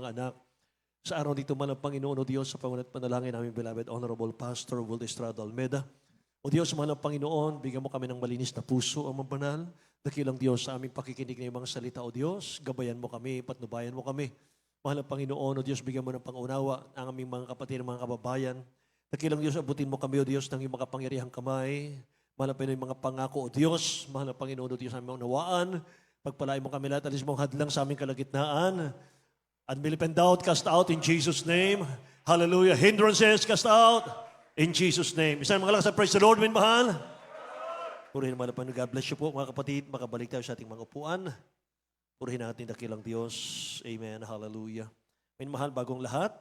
mga anak. Sa araw dito man ang Panginoon o Diyos sa pangunat panalangin namin, beloved Honorable Pastor Will Estrada Almeda. O Diyos, mahal ang Panginoon, bigyan mo kami ng malinis na puso, ang mabanal. Dakilang Diyos sa aming pakikinig ng mga salita, o Diyos. Gabayan mo kami, patnubayan mo kami. Mahal ang Panginoon, o Diyos, bigyan mo ng pangunawa ang aming mga kapatid, mga kababayan. Dakilang Diyos, abutin mo kami, o Diyos, ng iyong makapangyarihang kamay. Mahal ang Panginoon, mga pangako, o Diyos. Mahal ang Panginoon, o Diyos, aming unawaan. Pagpalain mo kami lahat, alis mong hadlang sa aming kalagitnaan. Unbelief and doubt, cast out in Jesus' name. Hallelujah. Hindrances, cast out in Jesus' name. Isang mga lakas, praise the Lord, min mahal. Purihin naman ang God bless you po, mga kapatid. Makabalik tayo sa ating mga upuan. Purihin natin dakilang Diyos. Amen. Hallelujah. Min mahal, bagong lahat.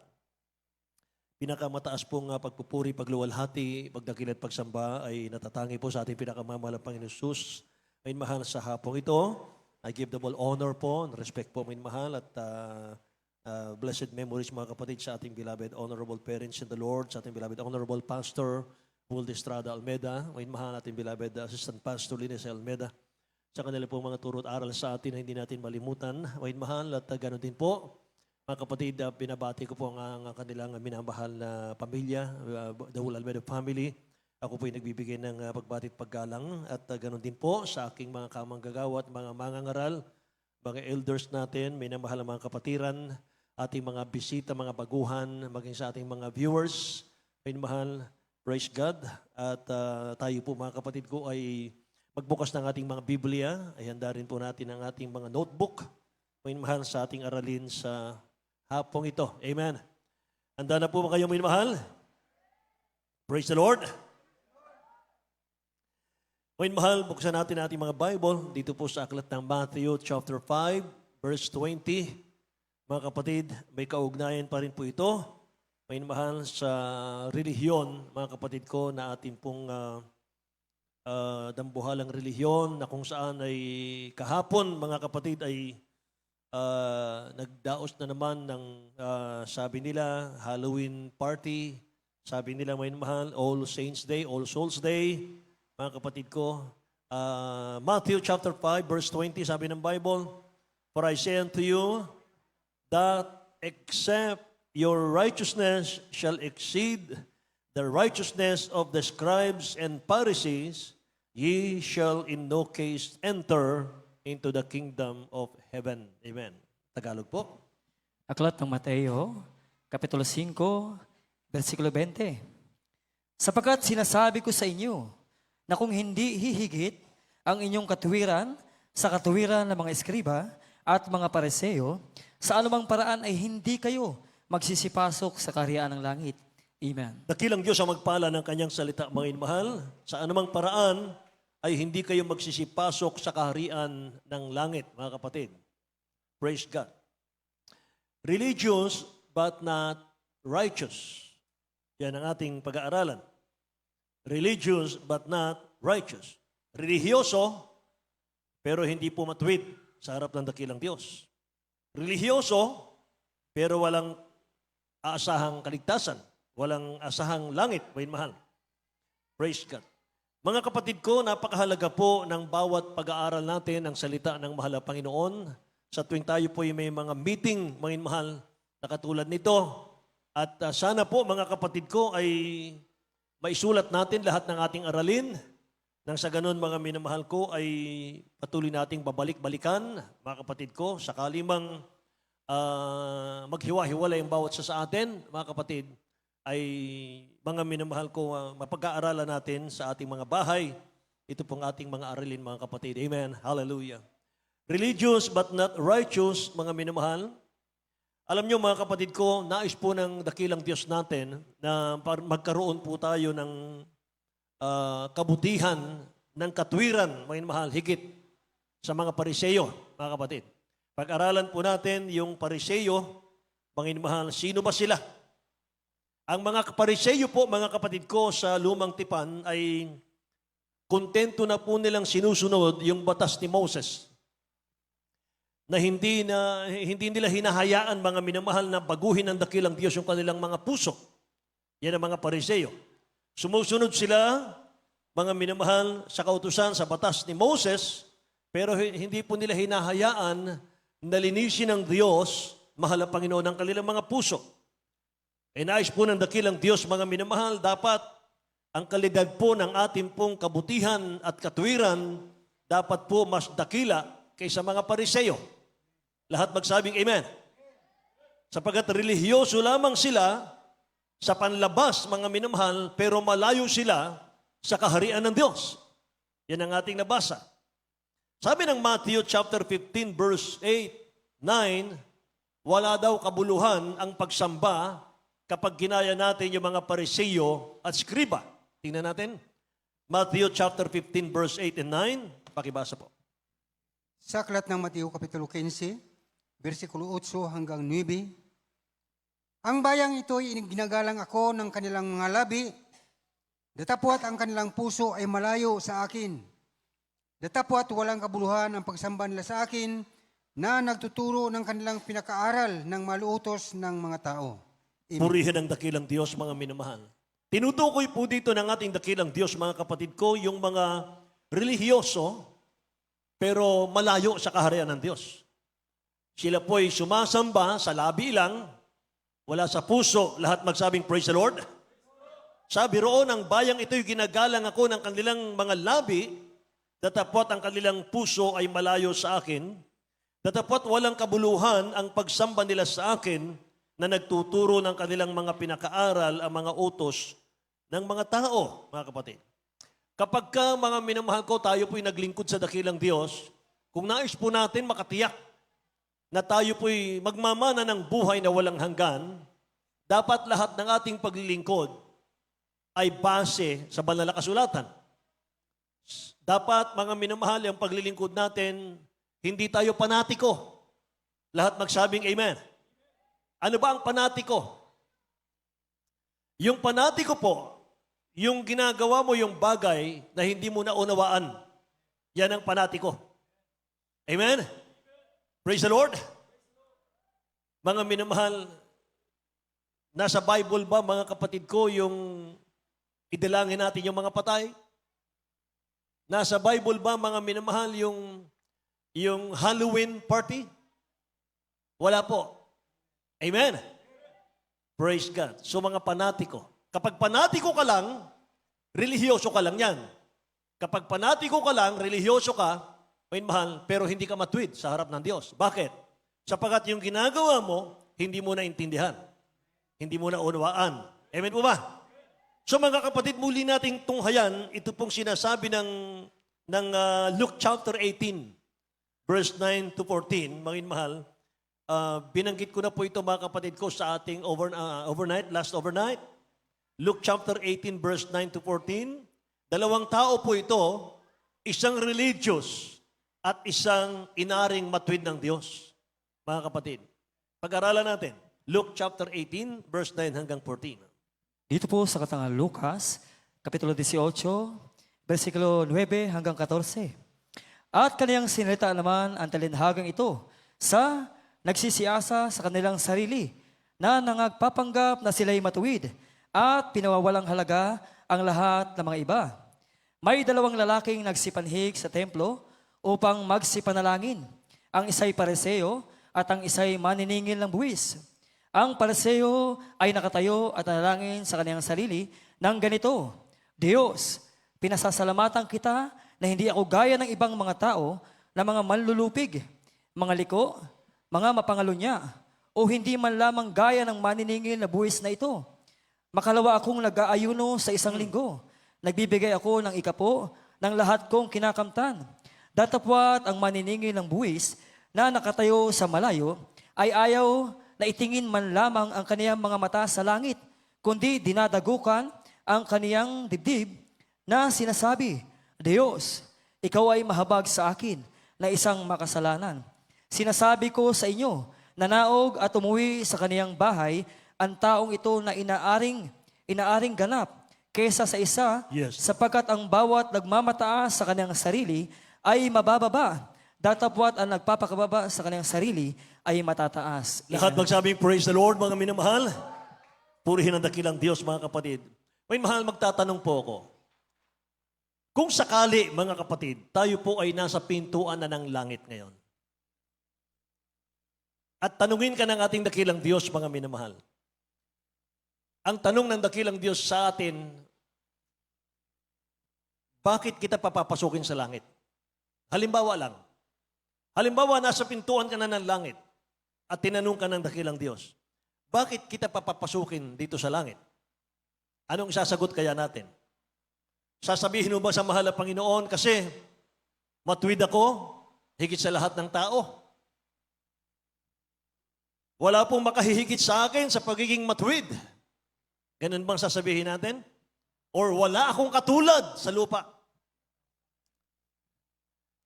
Pinakamataas pong pagpupuri, pagluwalhati, pagdakil at pagsamba ay natatangi po sa ating pinakamamahal na Panginoon Jesus. Min mahal, sa hapong ito, I give them all honor po, respect po, min mahal, at blessed memories, mga kapatid, sa ating beloved honorable parents in the Lord, sa ating beloved honorable Pastor Will Estrada Almeda, min mahal, ating beloved Assistant Pastor Linus Almeda, sa kanila po mga turot aral sa atin na hindi natin malimutan, min mahal, at ganoon din po, mga kapatid, pinabati ko po ang kanilang minamahal na pamilya, the whole Almeda family. Ako po ay nagbibigay ng pagbati at paggalang, at ganoon din po sa aking mga kamanggagawa at mga mangangaral, mga elders natin, minamahal ang mga kapatiran, ating mga bisita, mga baguhan, maging sa ating mga viewers, minamahal, praise God. At tayo po, mga kapatid ko, ay magbukas ng ating mga Biblia, ay handa rin po natin ang ating mga notebook, minamahal, sa ating aralin sa hapong ito. Amen. Handa na po ba kayo, minamahal? Praise the Lord. Ngayon, mahal, buksan natin ating mga Bible dito po sa aklat ng Matthew chapter 5, verse 20. Mga kapatid, may kaugnayan pa rin po ito. Ngayon, mahal, sa relihiyon, mga kapatid ko, na ating pong dambuhalang relihiyon na kung saan ay kahapon, mga kapatid, ay nagdaos na naman ng sabi nila, Halloween party. Sabi nila, ngayon, mahal, All Saints Day, All Souls Day. Mga kapatid ko, Matthew chapter 5, verse 20, sabi ng Bible, For I say unto you, that except your righteousness shall exceed the righteousness of the scribes and Pharisees, ye shall in no case enter into the kingdom of heaven. Amen. Tagalog po. Aklat ng Mateo, Kapitulo 5, versikulo 20. Sapagkat sinasabi ko sa inyo, na kung hindi hihigit ang inyong katuwiran sa katuwiran ng mga eskriba at mga pariseo, sa anumang paraan ay hindi kayo magsisipasok sa kaharian ng langit. Amen. Dakilang Diyos ang magpala ng kanyang salita, mga inmahal. Sa anumang paraan ay hindi kayo magsisipasok sa kaharian ng langit, mga kapatid. Praise God. Religious but not righteous. Yan ang ating pag-aaralan. Religious but not righteous. Religyoso pero hindi po matuwid sa harap ng dakilang Diyos. Religyoso pero walang aasahang kaligtasan, walang asahang langit, may mahal. Praise God. Mga kapatid ko, napakahalaga po ng bawat pag-aaral natin ng salita ng mahal na Panginoon. Sa tuwing tayo po ay may mga meeting, mga mahal, na katulad nito. At sana po, mga kapatid ko, ay maisulat natin lahat ng ating aralin. Nang sa ganun, mga minamahal ko, ay patuloy nating babalik-balikan, mga kapatid ko, sakali mang maghiwa-hiwalay ang bawat sa atin, mga kapatid, ay mga minamahal ko, mapag-aaralan natin sa ating mga bahay. Ito pong ating mga aralin, mga kapatid. Amen. Hallelujah. Religious but not righteous, mga minamahal. Alam nyo, mga kapatid ko, nais po ng dakilang Diyos natin na magkaroon po tayo ng kabutihan ng katwiran, mga mahal, higit sa mga pariseyo, mga kapatid. Pag-aralan po natin yung pariseyo, mga mahal, sino ba sila? Ang mga pariseyo po, mga kapatid ko, sa lumang tipan ay kontento na po nilang sinusunod yung batas ni Moses na hindi nila hinahayaan, mga minamahal, na baguhin ng dakilang Diyos yung kanilang mga puso. Yan ang mga pariseyo. Sumusunod sila, mga minamahal, sa kautusan, sa batas ni Moses, pero hindi po nila hinahayaan na linisin ng Diyos, mahal ang Panginoon ang kanilang mga puso. E nais po ng dakilang Diyos, mga minamahal, dapat ang kalidad po ng ating pong kabutihan at katwiran dapat po mas dakila kaysa mga Pariseyo. Lahat magsabing amen. Sapagkat relihiyoso lamang sila sa panlabas, mga minamahal, pero malayo sila sa kaharian ng Diyos. Yan ang ating nabasa. Sabi ng Matthew chapter 15 verse 8, 9, wala daw kabuluhan ang pagsamba kapag ginaya natin yung mga Pariseyo at Skriba. Tingnan natin. Matthew chapter 15 verse 8 and 9. Pakibasa po. Sa aklat ng Mateo Kapitulo 15, versikulo 8 hanggang 9, ang bayang ito ay ginagalang ako ng kanilang mga labi, datapwat ang kanilang puso ay malayo sa akin. Datapwat walang kabuluhan ang pagsamba nila sa akin na nagtuturo ng kanilang pinakaaral ng maluutos ng mga tao. Amen. Purihin ang dakilang Diyos, mga minamahal. Tinutukoy po dito ng ating dakilang Diyos, mga kapatid ko, yung mga relihiyoso, pero malayo sa kaharian ng Diyos. Sila po ay sumasamba sa labi lang, wala sa puso, lahat magsabing praise the Lord. Sabi roon, ang bayang ito'y ginagalang ako ng kanilang mga labi, datapwat ang kanilang puso ay malayo sa akin, datapwat walang kabuluhan ang pagsamba nila sa akin na nagtuturo ng kanilang mga pinakaaral, ang mga utos ng mga tao, mga kapatid. Kapag ka, mga minamahal ko, tayo po'y naglingkod sa dakilang Diyos, kung nais po natin makatiyak na tayo po'y magmamana ng buhay na walang hanggan, dapat lahat ng ating paglilingkod ay base sa banal na kasulatan. Dapat, mga minamahal, ang paglilingkod natin, hindi tayo panatiko. Lahat magsabing amen. Ano ba ang panatiko? Yung panatiko po, yung ginagawa mo yung bagay na hindi mo naunawaan. Yan ang panatiko. Amen? Praise the Lord. Mga minamahal, nasa Bible ba, mga kapatid ko, yung idalangin natin yung mga patay? Nasa Bible ba, mga minamahal, yung Halloween party? Wala po. Amen? Praise God. So mga panatiko. Kapag panatiko ka lang, relihiyoso ka lang yan. Kapag panatiko ka lang, relihiyoso ka, may mahal, pero hindi ka matwid sa harap ng Diyos. Bakit? Sapagat yung ginagawa mo, hindi mo naintindihan. Hindi mo naunawaan. Amen po ba? So mga kapatid, muli nating tunghayan, ito pong sinasabi ng Luke chapter 18, verse 9 to 14, mga mahal. Binanggit ko na po ito, mga kapatid ko, sa ating last overnight. Luke chapter 18, verse 9 to 14. Dalawang tao po ito, isang religious at isang inaring matwid ng Diyos. Mga kapatid, pag-aralan natin. Luke chapter 18, verse 9 hanggang 14. Dito po sa katangang Lucas, Kapitulo 18, versikulo 9 hanggang 14. At kaniyang sinalita naman ang talinhagang ito sa nagsisiyasa sa kanilang sarili na nangagpapanggap na sila'y matuwid at pinawawalang halaga ang lahat ng mga iba. May dalawang lalaking nagsipanhig sa templo upang magsipanalangin. Ang isa'y Pariseo at ang isa'y maniningil ng buwis. Ang Pariseo ay nakatayo at nanalangin sa kanyang sarili ng ganito, Diyos, pinasasalamatan kita na hindi ako gaya ng ibang mga tao na mga manlulupig, mga liko, mga mapangalunya, o hindi man lamang gaya ng maniningil na buwis na ito. Makalawa akong nag-aayuno sa isang linggo. Nagbibigay ako ng ikapo ng lahat kong kinakamtan. Datapwat ang maniningil ng buwis na nakatayo sa malayo ay ayaw na itingin man lamang ang kaniyang mga mata sa langit, kundi dinadagukan ang kaniyang dibdib na sinasabi, Diyos, ikaw ay mahabag sa akin na isang makasalanan. Sinasabi ko sa inyo, nanaog at umuwi sa kaniyang bahay ang taong ito na inaaring ganap kaysa sa isa, Yes. sapagkat ang bawat nagmamataas sa kaniyang sarili ay mabababa, datapwat ang nagpapakababa sa kaniyang sarili ay matataas. Lahat magsabing praise the Lord, mga minamahal. Purihin ang dakilang Diyos, mga kapatid. May mahal, magtatanong po ako. Kung sakali, mga kapatid, tayo po ay nasa pintuan na ng langit ngayon. At tanungin ka ng ating dakilang Diyos, mga minamahal. Ang tanong ng dakilang Diyos sa atin, bakit kita papapasukin sa langit? Halimbawa lang. Halimbawa, nasa pintuan ka na ng langit at tinanong ka ng dakilang Diyos, bakit kita papapasukin dito sa langit? Anong isasagot kaya natin? Sasabihin mo ba sa mahal na Panginoon, kasi matuwid ako, higit sa lahat ng tao? Wala pong makahihigit sa akin sa pagiging matuwid. Ganun bang sasabihin natin? Or wala akong katulad sa lupa?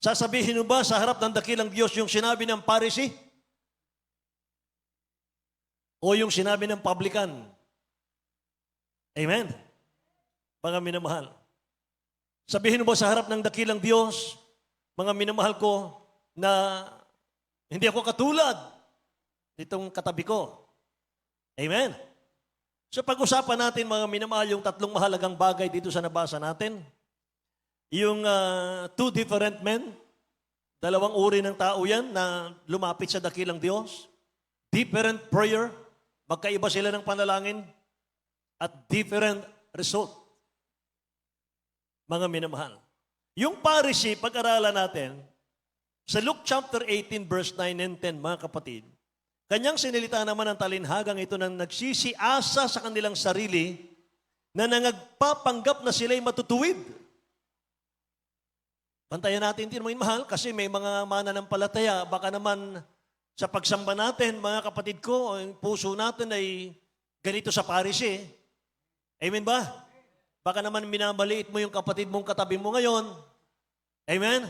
Sasabihin mo ba sa harap ng dakilang Diyos yung sinabi ng Pharisee? O yung sinabi ng publican? Amen? Mga minamahal. Sabihin mo ba sa harap ng dakilang Diyos, mga minamahal ko, na hindi ako katulad nitong katabi ko? Amen? So pag-usapan natin, mga minamahal, yung tatlong mahalagang bagay dito sa nabasa natin. Yung two different men, dalawang uri ng tao yan na lumapit sa dakilang Diyos. Different prayer, magkaiba sila ng panalangin, at different result. Mga minamahal. Yung Pharisee, pag-aralan natin, sa Luke chapter 18, verse 9 and 10, mga kapatid, kanyang sinilita naman ang talinhagang ito ng nagsisiasa sa kanilang sarili na nangagpapanggap na sila'y matutuwid. Bantayan natin din, mga mahal, kasi may mga mananampalataya, baka naman sa pagsamba natin, mga kapatid ko, ang puso natin ay ganito sa Pharisee. Amen ba? Baka naman minamaliit mo yung kapatid mong katabi mo ngayon. Amen?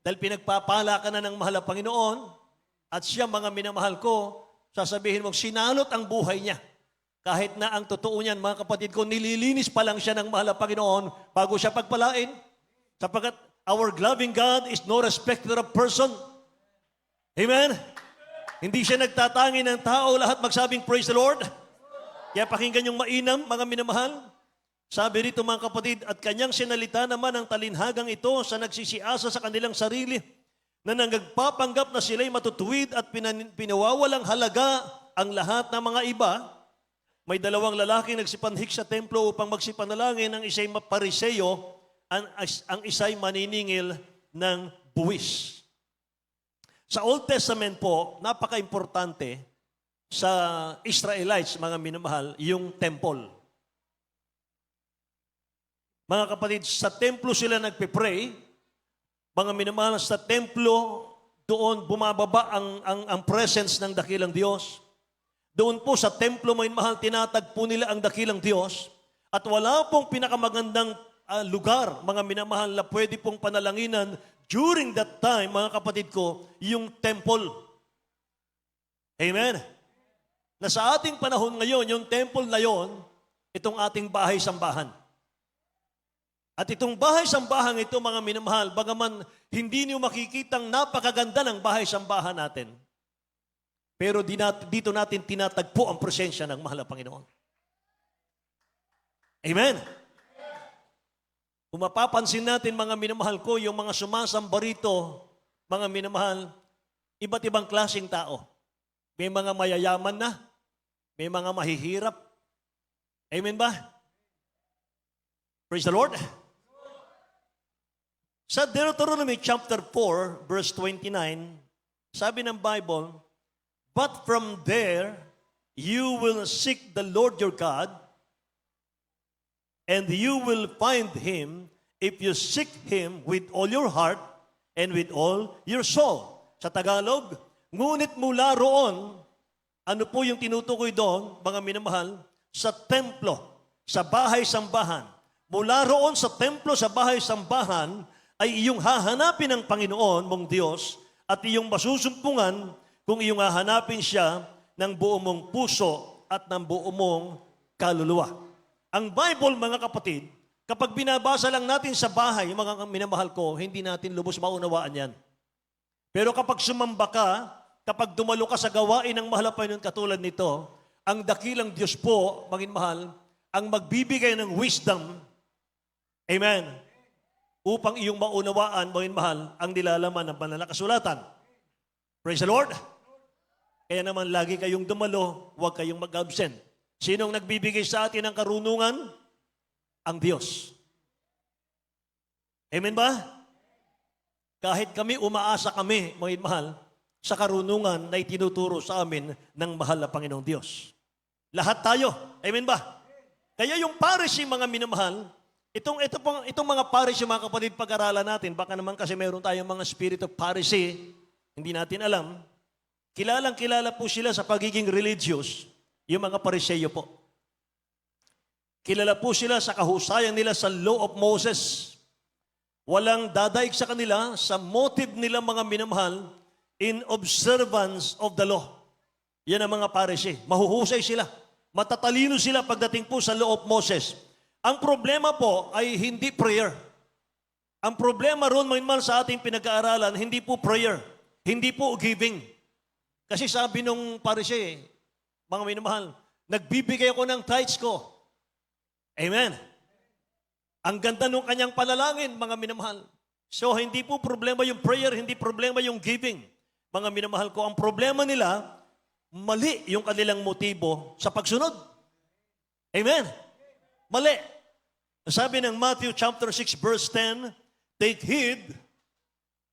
Dahil pinagpapala ka na ng mahal na Panginoon, at siya, mga minamahal ko, sasabihin mo, sinalot ang buhay niya. Kahit na ang totoo niyan, mga kapatid ko, nililinis pa lang siya ng mahal na Panginoon bago siya pagpalain. Sapagkat our loving God is no respecter of person. Amen? Hindi siya nagtatangi ng tao, lahat magsabing, praise the Lord. Kaya pakinggan yung mainam, mga minamahal. Sabi rito, mga kapatid, at kanyang sinalita naman ang talinhagang ito sa nagsisiasa sa kanilang sarili, na nagpapanggap na sila'y matutuwid at pinawawalang halaga ang lahat ng mga iba. May dalawang lalaki nagsipanhik sa templo upang magsipanalangin, ang isa'y Pariseo, ang isa'y maniningil ng buwis. Sa Old Testament po, napaka-importante sa Israelites, mga minamahal, yung temple. Mga kapatid, sa templo sila nagpipray. Mga minamahal, sa templo, doon bumababa ang presence ng dakilang Diyos. Doon po sa templo, mga minamahal, tinatagpo nila ang dakilang Diyos. At wala pong pinakamagandang lugar, mga minamahal, na pwede pong panalanginan during that time, mga kapatid ko, yung temple. Amen? Na sa ating panahon ngayon, yung temple na yon, itong ating bahay-sambahan. At itong bahay-sambahan ito, mga minamahal, bagaman hindi niyo makikitang napakaganda ng bahay-sambahan natin, pero dito natin tinatagpo ang presensya ng mahal na Panginoon. Amen? Kung mapapansin natin, mga minamahal ko, yung mga sumasamba rito, mga minamahal, iba't ibang klaseng tao. May mga mayayaman na, may mga mahihirap. Amen ba? Praise the Lord. Sa Deuteronomy chapter 4, verse 29, sabi ng Bible, but from there, you will seek the Lord your God, and you will find Him if you seek Him with all your heart and with all your soul. Sa Tagalog, ngunit mula roon, ano po yung tinutukoy doon, mga minamahal? Sa templo, sa bahay-sambahan. Mula roon sa templo, sa bahay-sambahan, ay iyong hahanapin ng Panginoon mong Diyos at iyong masusumpungan kung iyong hahanapin siya ng buong mong puso at ng buong mong kaluluwa. Ang Bible, mga kapatid, kapag binabasa lang natin sa bahay, mga minamahal ko, hindi natin lubos maunawaan yan. Pero kapag sumamba ka, kapag dumalo ka sa gawain ng mahal na Panginoon katulad nito, ang dakilang Diyos po, maging mahal, ang magbibigay ng wisdom, amen, upang iyong maunawaan, maging mahal, ang nilalaman ng banal na kasulatan. Praise the Lord. Kaya naman lagi kayong dumalo, huwag kayong mag-absent. Sinong nagbibigay sa atin ng karunungan? Ang Diyos. Amen ba? Kahit kami, umaasa kami, mga mahal, sa karunungan na itinuturo sa amin ng mahal na Panginoong Diyos. Lahat tayo. Amen ba? Kaya yung Pharisee, mga minamahal, itong mga Pharisee, mga kapatid, pag-aralan natin, baka naman kasi meron tayong mga spirit of Pharisee, hindi natin alam, kilalang-kilala po sila sa pagiging religious, yung mga Pariseyo po. Kilala po sila sa kahusayan nila sa law of Moses. Walang dadaig sa kanila sa motive nila, mga minamahal, in observance of the law. Yan ang mga Pharisee. Mahuhusay sila. Matatalino sila pagdating po sa law of Moses. Ang problema po ay hindi prayer. Ang problema roon, mga minamahal, sa ating pinag-aaralan, hindi po prayer. Hindi po giving. Kasi sabi nung Pharisee, mga minamahal, nagbibigay ako ng tithes ko. Amen. Ang ganda nung kanyang panalangin, mga minamahal. So, hindi po problema yung prayer, hindi problema yung giving. Mga minamahal ko, ang problema nila, mali yung kanilang motibo sa pagsunod. Amen. Mali. Sabi ng Matthew chapter 6 verse 10, take heed,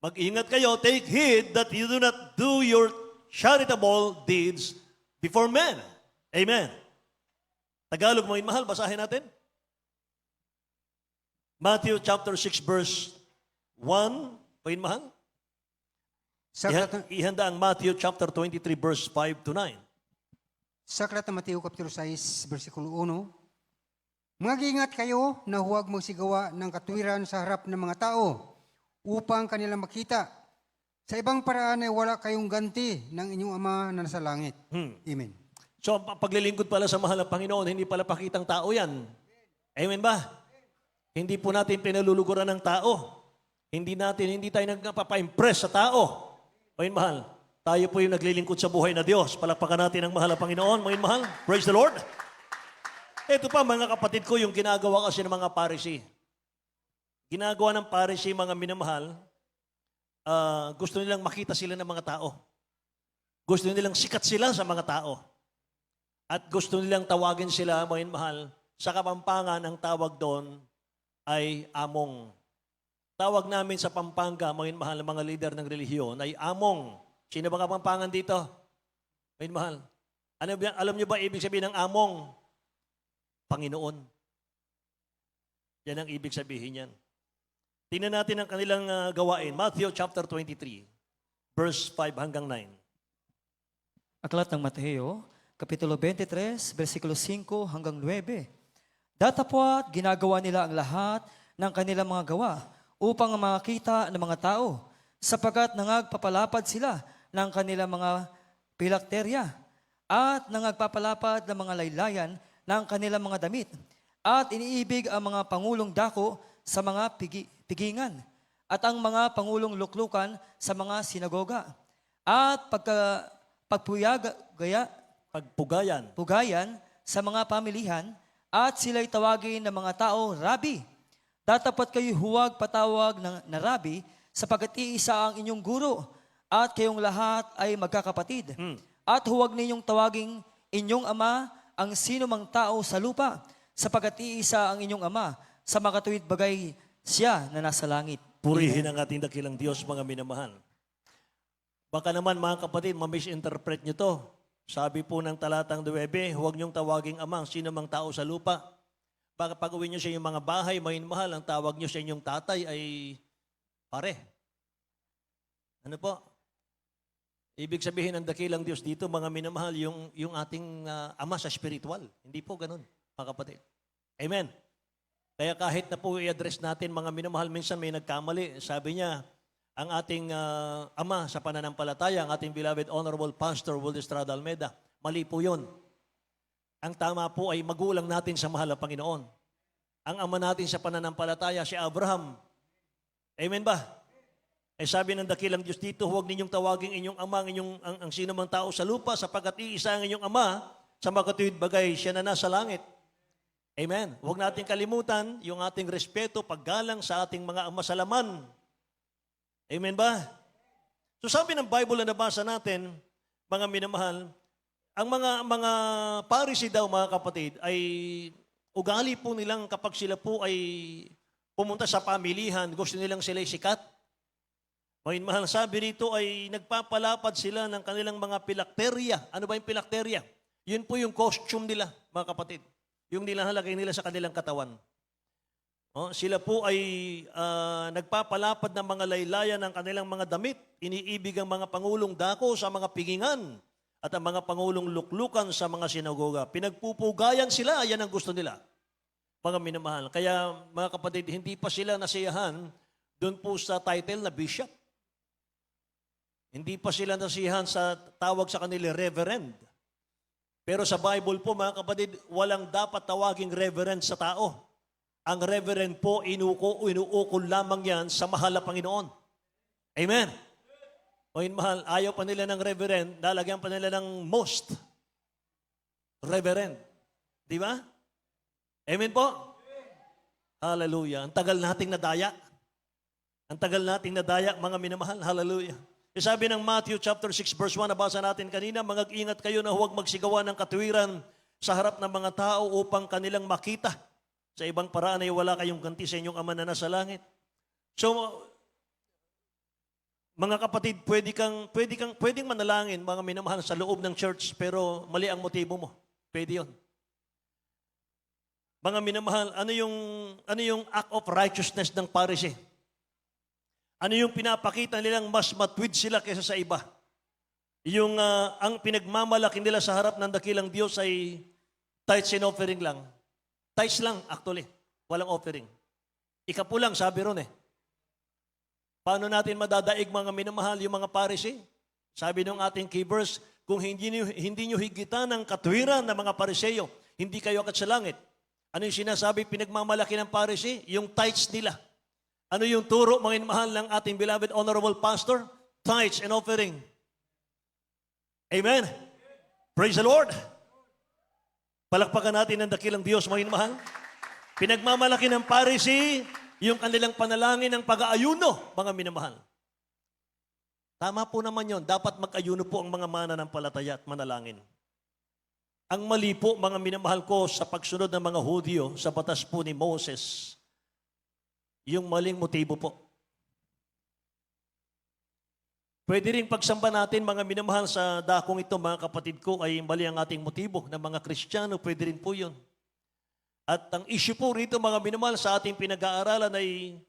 mag-ingat kayo, take heed that you do not do your charitable deeds before men. Amen. Tagalog, mga mahal, basahin natin. Matthew chapter 6 verse 1, mga mahal. Sa aklat, Ihanda ang Matthew chapter 23 verse 5 to 9. sa aklat ng Mateo Kapitulo 6, versikulo 1, mag-ingat kayo na huwag magsigawa ng katuwiran sa harap ng mga tao upang kanilang makita. Sa ibang paraan ay wala kayong ganti ng inyong Ama na nasa langit. Amen. So, paglilingkod pala sa mahal na Panginoon, hindi pala pakitang tao yan. Amen ba? Hindi po natin pinaluluguran ng tao. Hindi tayo nagpapa-impress sa tao. Mga mahal, tayo po yung naglilingkod sa buhay na Diyos. Palakpakan natin ang mahal na Panginoon. Mga mahal, praise the Lord. Ito pa, mga kapatid ko, yung ginagawa kasi ng mga Pharisee. Ginagawa ng Pharisee, mga minamahal, gusto nilang makita sila ng mga tao. Gusto nilang sikat sila sa mga tao. At gusto nilang tawagin sila, mga mahal, sa Kapampangan, ang tawag doon ay among. Tawag namin sa Pampanga, mga mahal, mga leader ng relihiyon, ay among. Sino ba Kapampangan dito? Mga mahal. Alam niyo ba ibig sabihin ng among? Panginoon. Yan ang ibig sabihin yan. Tingnan natin ang kanilang gawain. Matthew chapter 23, verse 5 hanggang 9. Aklat ng Mateo, Kapitulo 23, versikulo 5 hanggang 9. Datapwat ginagawa nila ang lahat ng kanilang mga gawa upang makita ng mga tao, sapagkat nangagpapalapad sila ng kanilang mga pilakterya at nangagpapalapad ng mga laylayan ng kanilang mga damit at iniibig ang mga pangulong dako sa mga pigingan at ang mga pangulong luklukan sa mga sinagoga at pugayan sa mga pamilihan at sila'y tawagin ng mga tao, Rabi. Datapat kayo huwag patawag na Rabi sapagkat iisa ang inyong guro at kayong lahat ay magkakapatid. At huwag ninyong tawaging inyong ama ang sino mang tao sa lupa sapagkat iisa ang inyong ama sa makatuwid bagay siya na nasa langit. Purihin ang ating dakilang Diyos, mga minamahal. Baka naman, mga kapatid, ma-misinterpret nyo to. Sabi po ng talatang 9, huwag niyong tawaging ama ang sino mang tao sa lupa. Baka pag-uwi nyo sa inyong mga bahay, mahal, ang tawag nyo sa inyong tatay ay pare. Ano po? Ibig sabihin ng dakilang Diyos dito, mga minamahal, yung ating ama sa spiritual. Hindi po ganun, mga kapatid. Amen. Kaya kahit na po i-address natin, mga minamahal, minsan may nagkamali. Sabi niya, ang ating ama sa pananampalataya, ang ating beloved Honorable Pastor Will Estrada Almeda, mali po yun. Ang tama po ay magulang natin sa mahal na Panginoon. Ang ama natin sa pananampalataya, si Abraham. Amen ba? Eh sabi ng dakilang Diyos dito, huwag ninyong tawagin inyong ama, ang sino mang tao sa lupa, sapagkat iisa ang inyong ama, sa makatuwid bagay, siya na nasa langit. Amen. Huwag natin kalimutan yung ating respeto, paggalang sa ating mga ama sa laman. Amen ba? So sabi ng Bible na nabasa natin, mga minamahal, ang mga Pharisee daw, mga kapatid, ay ugali po nilang kapag sila po ay pumunta sa pamilihan, gusto nilang sila'y sikat. Mga minamahal, sabi rito ay nagpapalapad sila ng kanilang mga pilakterya. Ano ba yung pilakterya? Yun po yung costume nila, mga kapatid. Yung nilalagay nila sa kanilang katawan. Sila po ay nagpapalapad ng mga laylayan ng kanilang mga damit. Iniibig ang mga pangulong dako sa mga pigingan at ang mga pangulong luklukan sa mga sinagoga. Pinagpupugayan sila, yan ang gusto nila. Mga minamahal. Kaya mga kapatid, hindi pa sila nasiyahan doon po sa title na bishop. Hindi pa sila nasiyahan sa tawag sa kanila reverend. Pero sa Bible po, mga kapatid, walang dapat tawaging reverend sa tao. Ang reverend po, inuukol lamang yan sa mahal na Panginoon. Amen. O mahal, ayaw pa nila ng reverend, lalagyan pa nila ng most reverend. Di ba? Amen po? Hallelujah. Ang tagal nating nadaya. Ang tagal nating nadaya, mga minamahal. Hallelujah. Sabi ng Matthew chapter 6 verse 1, nabasa natin kanina, mag-ingat kayo na huwag magsigawa ng katuwiran sa harap ng mga tao upang kanilang makita. Sa ibang paraan ay wala kayong ganti sa inyong Ama na nasa langit. So, mga kapatid, pwedeng manalangin, mga minamahal, sa loob ng church, pero mali ang motibo mo. Pwede yun. Mga minamahal, ano yung act of righteousness ng Pharisee? Ano yung pinapakita nilang mas matwid sila kaysa sa iba? Yung ang pinagmamalaki nila sa harap ng dakilang Diyos ay tithes and offering lang. Tithes lang, actually. Walang offering. Ikapu lang, sabi ron eh. Paano natin madadaig, mga minamahal, yung mga Pharisee? Sabi ng ating key verse, kung hindi nyo higitan ng katwiran ng mga Phariseo, hindi kayo agad sa langit. Ano yung sinasabi, pinagmamalaki ng Pharisee? Yung tithes nila. Ano yung turo, mga minamahal, ng ating beloved honorable pastor? Tithes and offering. Amen. Praise the Lord. Palakpakan natin ang dakilang Diyos, mga minamahal. Pinagmamalaki ng Pharisee yung kanilang panalangin ng pag-aayuno, mga minamahal. Tama po naman yon. Dapat mag-ayuno po ang mga mananampalataya at manalangin. Ang mali po, mga minamahal ko, sa pagsunod ng mga Hudyo sa batas po ni Moses, yung maling motibo po. Pwede rin pagsamba natin, mga minamahal, sa dakong ito, mga kapatid ko, ay mali ang ating motibo ng mga Kristiyano. Pwede rin po yun. At ang issue po rito, mga minamahal, sa ating pinag-aaralan ay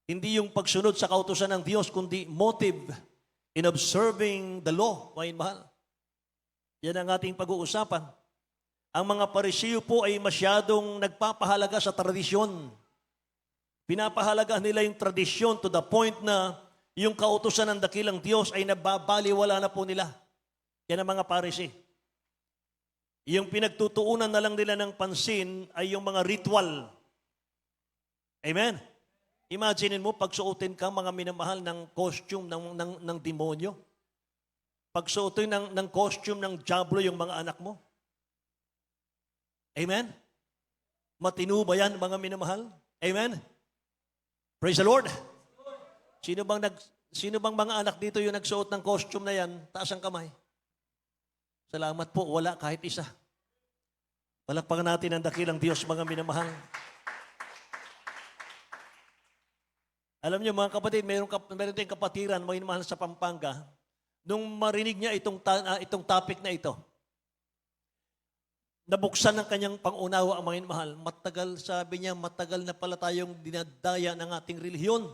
hindi yung pagsunod sa kautusan ng Diyos, kundi motive in observing the law, mga minamahal. Yan ang ating pag-uusapan. Ang mga Pariseo po ay masyadong nagpapahalaga sa tradisyon. Pinapahalaga nila yung tradisyon to the point na yung kautusan ng dakilang Diyos ay nababaliwala na po nila. Yan ang mga Pharisee. Yung pinagtutuunan na lang nila ng pansin ay yung mga ritual. Amen? Imaginin mo, pagsuotin ka, mga minamahal, ng costume ng demonyo. Pagsuotin ng costume ng diablo yung mga anak mo. Amen? Matino ba yan, mga minamahal? Amen? Praise the Lord. Sino bang mga anak dito yung nagsuot ng costume na yan? Taas ang kamay. Salamat po, wala kahit isa. Palakpakan natin ang dakilang Diyos, mga minamahal. Alam niyo, mga kapatid, meron tayong kapatiran, mga minamahal, sa Pampanga. Nung marinig niya itong topic na ito, nabuksan ng kanyang pangunawa ang mga minamahal. Sabi niya, matagal na pala tayong dinadaya ng ating relihiyon.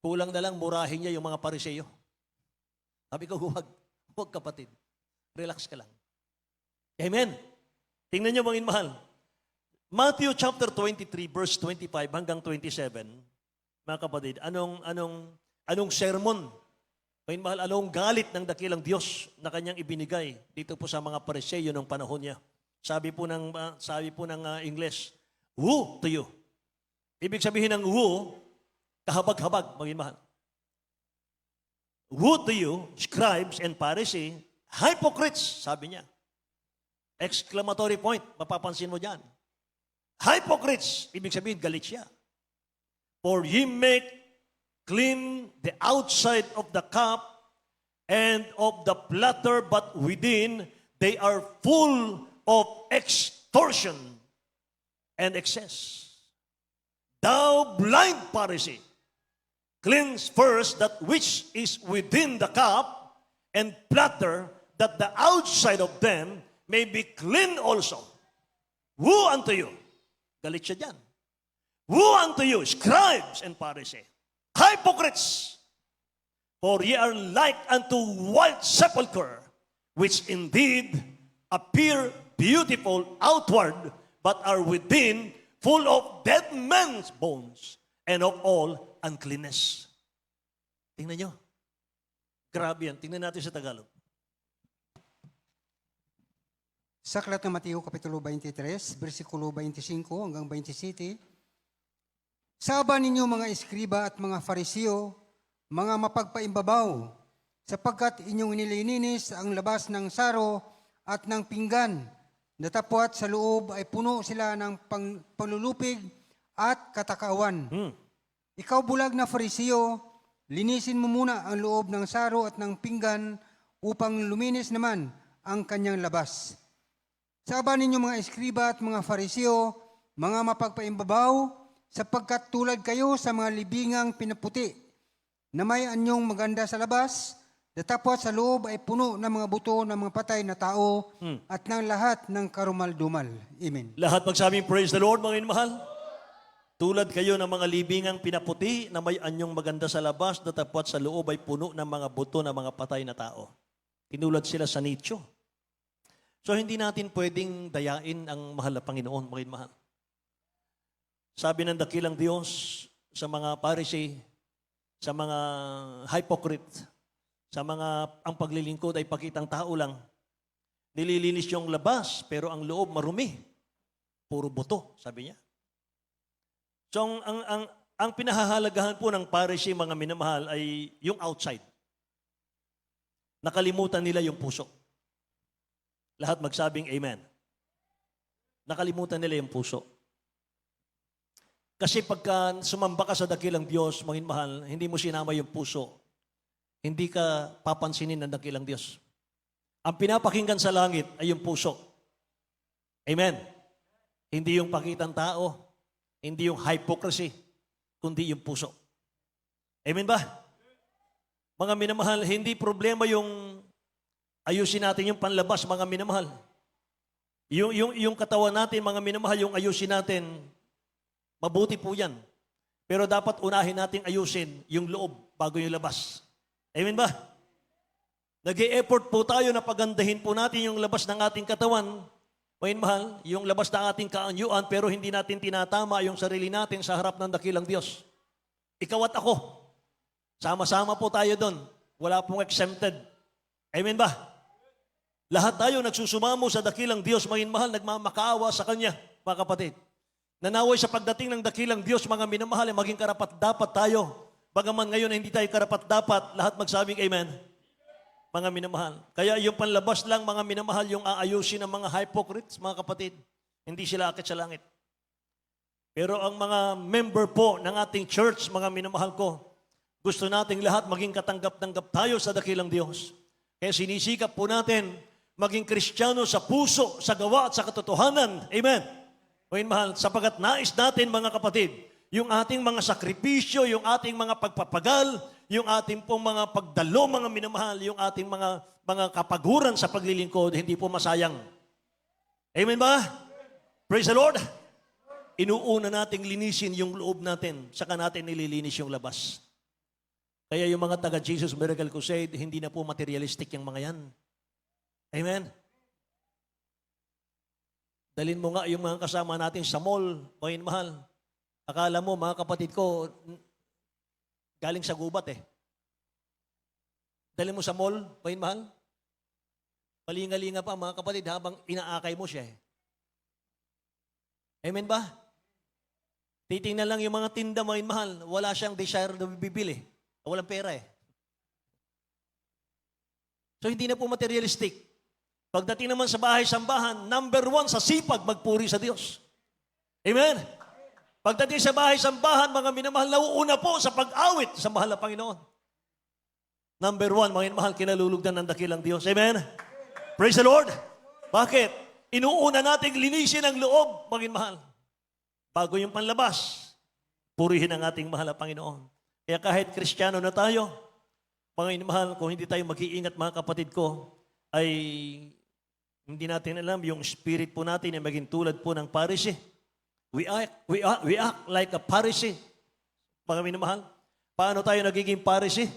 Kulang na lang murahin niya yung mga Pariseo. Sabi ko, huwag kapatid. Relax ka lang. Amen. Tingnan niyo, mga minamahal. Matthew chapter 23, verse 25 hanggang 27, mga kapatid, anong sermon, mga minamahal, anong galit ng dakilang Diyos na kanyang ibinigay dito po sa mga Pariseo ng panahon niya. Sabi po ng English, woe to you. Ibig sabihin ng woe, kahabag-habag, mga minamahal. Woe to you, scribes and Pharisees, hypocrites, sabi niya. Exclamatory point, mapapansin mo dyan. Hypocrites, ibig sabihin, galit siya. For ye make clean the outside of the cup and of the platter, but within they are full of extortion and excess. Thou blind Pharisee, cleanse first that which is within the cup and platter, that the outside of them may be clean also. Woe unto you. Galit siya dyan. Woe unto you, scribes and Pharisees, hypocrites! For ye are like unto white sepulchre, which indeed appear beautiful outward, but are within full of dead men's bones and of all uncleanness. Tingnan nyo. Grabe yan. Tingnan natin sa Tagalog. Sa aklat ng Mateo Kapitulo 23, versikulo 25 hanggang 27, Saba ninyo mga eskriba at mga Fariseo, mga mapagpaimbabaw, sapagkat inyong nililinis ang labas ng saro at ng pinggan, datapwat sa loob ay puno sila ng panlulupig at katakawan. Ikaw bulag na Fariseo, linisin mo muna ang loob ng saro at ng pinggan upang luminis naman ang kanyang labas. Saba ninyo mga eskriba at mga Fariseo, mga mapagpaimbabaw, sapagkat tulad kayo sa mga libingang pinaputi, na may anyong maganda sa labas, datapwat sa loob ay puno ng mga buto ng mga patay na tao at ng lahat ng karumal-dumal. Amen. Lahat magsabing praise the Lord, mga inmahal. Tulad kayo ng mga libingang pinaputi na may anyong maganda sa labas, datapwat sa loob ay puno ng mga buto ng mga patay na tao. Tinulad sila sa nicho. So hindi natin pwedeng dayain ang mahal na Panginoon, mga inmahal. Sabi ng dakilang Diyos sa mga Pharisee, sa mga hypocrite, sa mga ang paglilingkod ay pakitang tao lang. Nililinis yung labas, pero ang loob marumi. Puro buto, sabi niya. So ang pinahahalagahan po ng Pharisee, mga minamahal, ay yung outside. Nakalimutan nila yung puso. Lahat magsabing amen. Nakalimutan nila yung puso. Kasi pagka sumamba ka sa dakilang Diyos, mga mahal, hindi mo sinama yung puso. Hindi ka papansinin ng dakilang Diyos. Ang pinapakinggan sa langit ay yung puso. Amen. Hindi yung pakitang tao, hindi yung hypocrisy, kundi yung puso. Amen ba? Mga minamahal, hindi problema yung ayusin natin yung panlabas, mga minamahal. Yung katawan natin, mga minamahal, yung ayusin natin, mabuti po yan. Pero dapat unahin natin ayusin yung loob bago yung labas. Amen ba? Nag-e-effort po tayo na pagandahin po natin yung labas ng ating katawan. Mga mahal, yung labas ng ating kaanyuan, pero hindi natin tinatama yung sarili natin sa harap ng dakilang Diyos. Ikaw at ako. Sama-sama po tayo doon. Wala pong exempted. Amen ba? Lahat tayo nagsusumamo sa dakilang Diyos, mga mahal, nagmamakaawa sa Kanya, mga kapatid. Nanaway sa pagdating ng dakilang Diyos, mga minamahal, maging karapat-dapat tayo. Bagaman ngayon hindi tayo karapat-dapat, lahat magsabing amen. Mga minamahal. Kaya yung panlabas lang, mga minamahal, yung aayusin ng mga hypocrites, mga kapatid, hindi sila akit sa langit. Pero ang mga member po ng ating church, mga minamahal ko, gusto nating lahat maging katanggap-tanggap tayo sa dakilang Diyos. Kaya sinisikap po natin maging Kristiyano sa puso, sa gawa at sa katotohanan. Amen. Ngayon mahal, sapagat nais natin mga kapatid, yung ating mga sakripisyo, yung ating mga pagpapagal, yung ating pong mga pagdalo, mga minamahal, yung ating mga kapaguran sa paglilingkod, hindi po masayang. Amen ba? Praise the Lord. Inuuna nating linisin yung loob natin, saka natin nililinis yung labas. Kaya yung mga taga-Jesus Miracle Crusade, hindi na po materialistic yung mga yan. Amen? Dalhin mo nga yung mga kasama natin sa mall, mga mahal. Akala mo, mga kapatid ko, galing sa gubat eh. Dalhin mo sa mall, mga mahal. Palinga-linga pa, mga kapatid, habang inaakay mo siya eh. Amen ba? Titingnan lang yung mga tinda, mga mahal. Wala siyang desire na bibili. Walang pera eh. So hindi na po materialistic. Pagdating naman sa bahay-sambahan, number 1 sa sipag, magpuri sa Diyos. Amen? Pagdating sa bahay-sambahan, mga minamahal, nauuna po sa pag-awit sa mahal na Panginoon. Number one, mga mahal, kinalulugdan ng dakilang Diyos. Amen? Praise the Lord. Bakit? Inuuna nating linisin ang loob, mga mahal. Bago yung panlabas, purihin ang ating mahal na Panginoon. Kaya kahit Kristiyano na tayo, mga mahal, kung hindi tayo mag-iingat, mga kapatid ko, ay hindi natin alam yung spirit po natin ay maging tulad po ng Pharisee. We act like a Pharisee. Mga minamahal, paano tayo nagiging Pharisee?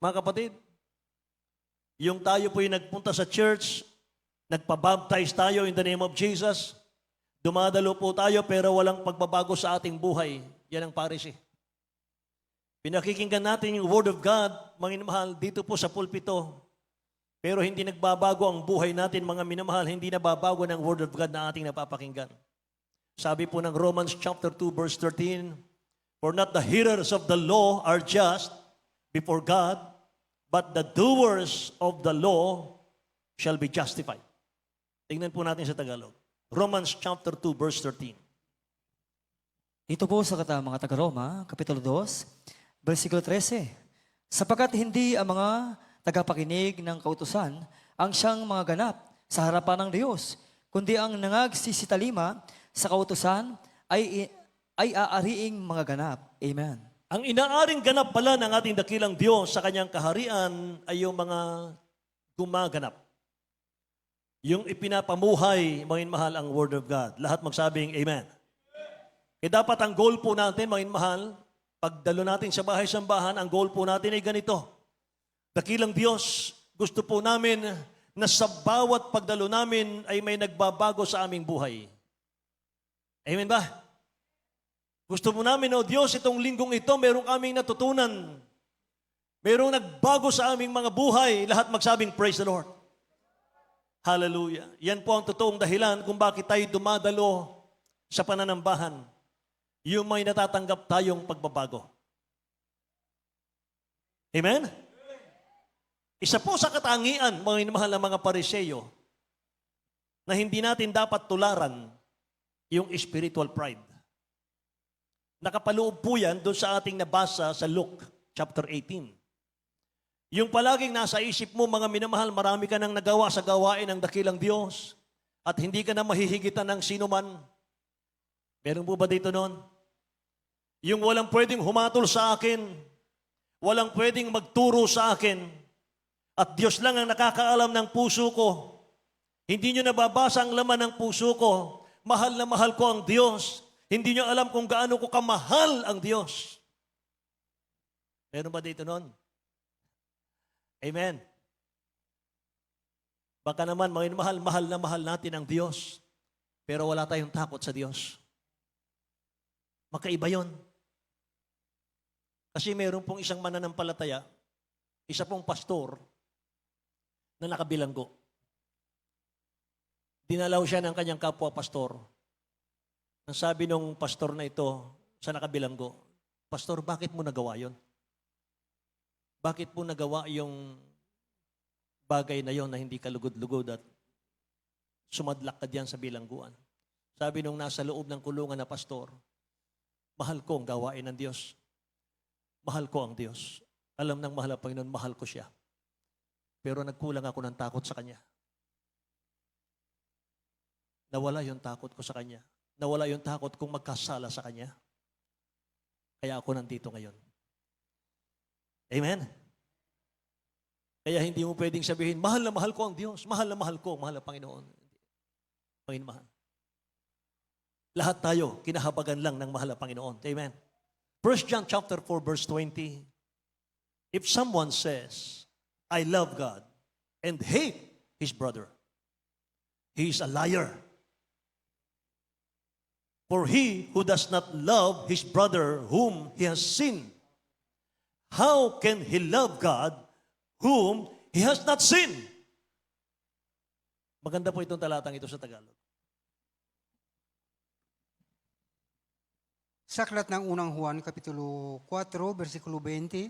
Mga kapatid, yung tayo po yung nagpunta sa church, nagpabaptize tayo in the name of Jesus, dumadalo po tayo pero walang pagbabago sa ating buhay. Yan ang Pharisee. Pinakikinggan natin yung Word of God, mga minamahal, dito po sa pulpito. Pero hindi nagbabago ang buhay natin, mga minamahal, hindi nababago ng Word of God na ating napapakinggan. Sabi po ng Romans chapter 2 verse 13, "For not the hearers of the law are just before God, but the doers of the law shall be justified." Tingnan po natin sa Tagalog. Romans chapter 2 verse 13. Dito po sa mga taga-Roma, Kapitulo 2, versikulo 13. Sapagkat hindi ang mga tagapakinig ng kautusan ang siyang mga ganap sa harapan ng Diyos, kundi ang nangagsisitalima sa kautusan ay aariing mga ganap. Amen. Ang inaaring ganap pala ng ating dakilang Diyos sa kanyang kaharian ay yung mga gumaganap. Yung ipinapamuhay, mga mahal, ang Word of God. Lahat magsabing Amen. E dapat ang goal po natin, mga mahal, pagdalo natin sa bahay-sambahan, ang goal po natin ay ganito. Dakilang Diyos, gusto po namin na sa bawat pagdalo namin ay may nagbabago sa aming buhay. Amen ba? Gusto mo namin, o Diyos, itong linggong ito, merong kaming natutunan. Merong nagbago sa aming mga buhay. Lahat magsabing, praise the Lord. Hallelujah. Yan po ang totoong dahilan kung bakit tayo dumadalo sa pananambahan. Yung may natatanggap tayong pagbabago. Amen? Isa po sa katangian, mga inamahal na mga Pariseyo, na hindi natin dapat tularan yung spiritual pride. Nakapaloob po yan doon sa ating nabasa sa Luke chapter 18. Yung palaging nasa isip mo, mga minamahal, marami ka nang nagawa sa gawain ng dakilang Diyos at hindi ka na mahihigitan ng sino man. Meron po ba dito noon? Yung walang pwedeng humatol sa akin, walang pwedeng magturo sa akin, at Diyos lang ang nakakaalam ng puso ko. Hindi nyo nababasa ang laman ng puso ko. Mahal na mahal ko ang Diyos. Hindi nyo alam kung gaano ko kamahal ang Diyos. Meron ba dito noon? Amen. Baka naman, mga mahal, mahal na mahal natin ang Diyos, pero wala tayong takot sa Diyos. Magkaiba yun. Kasi meron pong isang mananampalataya, isa pong pastor, na nakabilanggo. Dinalaw siya ng kanyang kapwa pastor. Ang sabi nung pastor na ito sa nakabilanggo, "Pastor, bakit mo nagawa yon? Bakit mo nagawa yung bagay na yon na hindi ka lugod-lugod at sumadlak ka diyan sa bilangguan?" Sabi nung nasa loob ng kulungan na pastor, "Mahal ko ang gawain ng Diyos. Mahal ko ang Diyos. Alam ng mahal ang Panginoon, mahal ko siya. Pero nagkulang ako ng takot sa Kanya. Nawala yung takot ko sa Kanya. Nawala yung takot kung magkasala sa Kanya. Kaya ako nandito ngayon." Amen? Kaya hindi mo pwedeng sabihin, mahal na mahal ko ang Diyos, mahal na mahal ko, mahal na Panginoon. Panginoon, mahal. Lahat tayo, kinahabagan lang ng mahal na Panginoon. Amen? 1 John chapter 4, verse 20. If someone says, "I love God," and hate his brother, he is a liar. For he who does not love his brother whom he has seen, how can he love God whom he has not seen? Maganda po itong talatang ito sa Tagalog. Sa aklat ng unang Juan, Kapitulo 4, versikulo 20,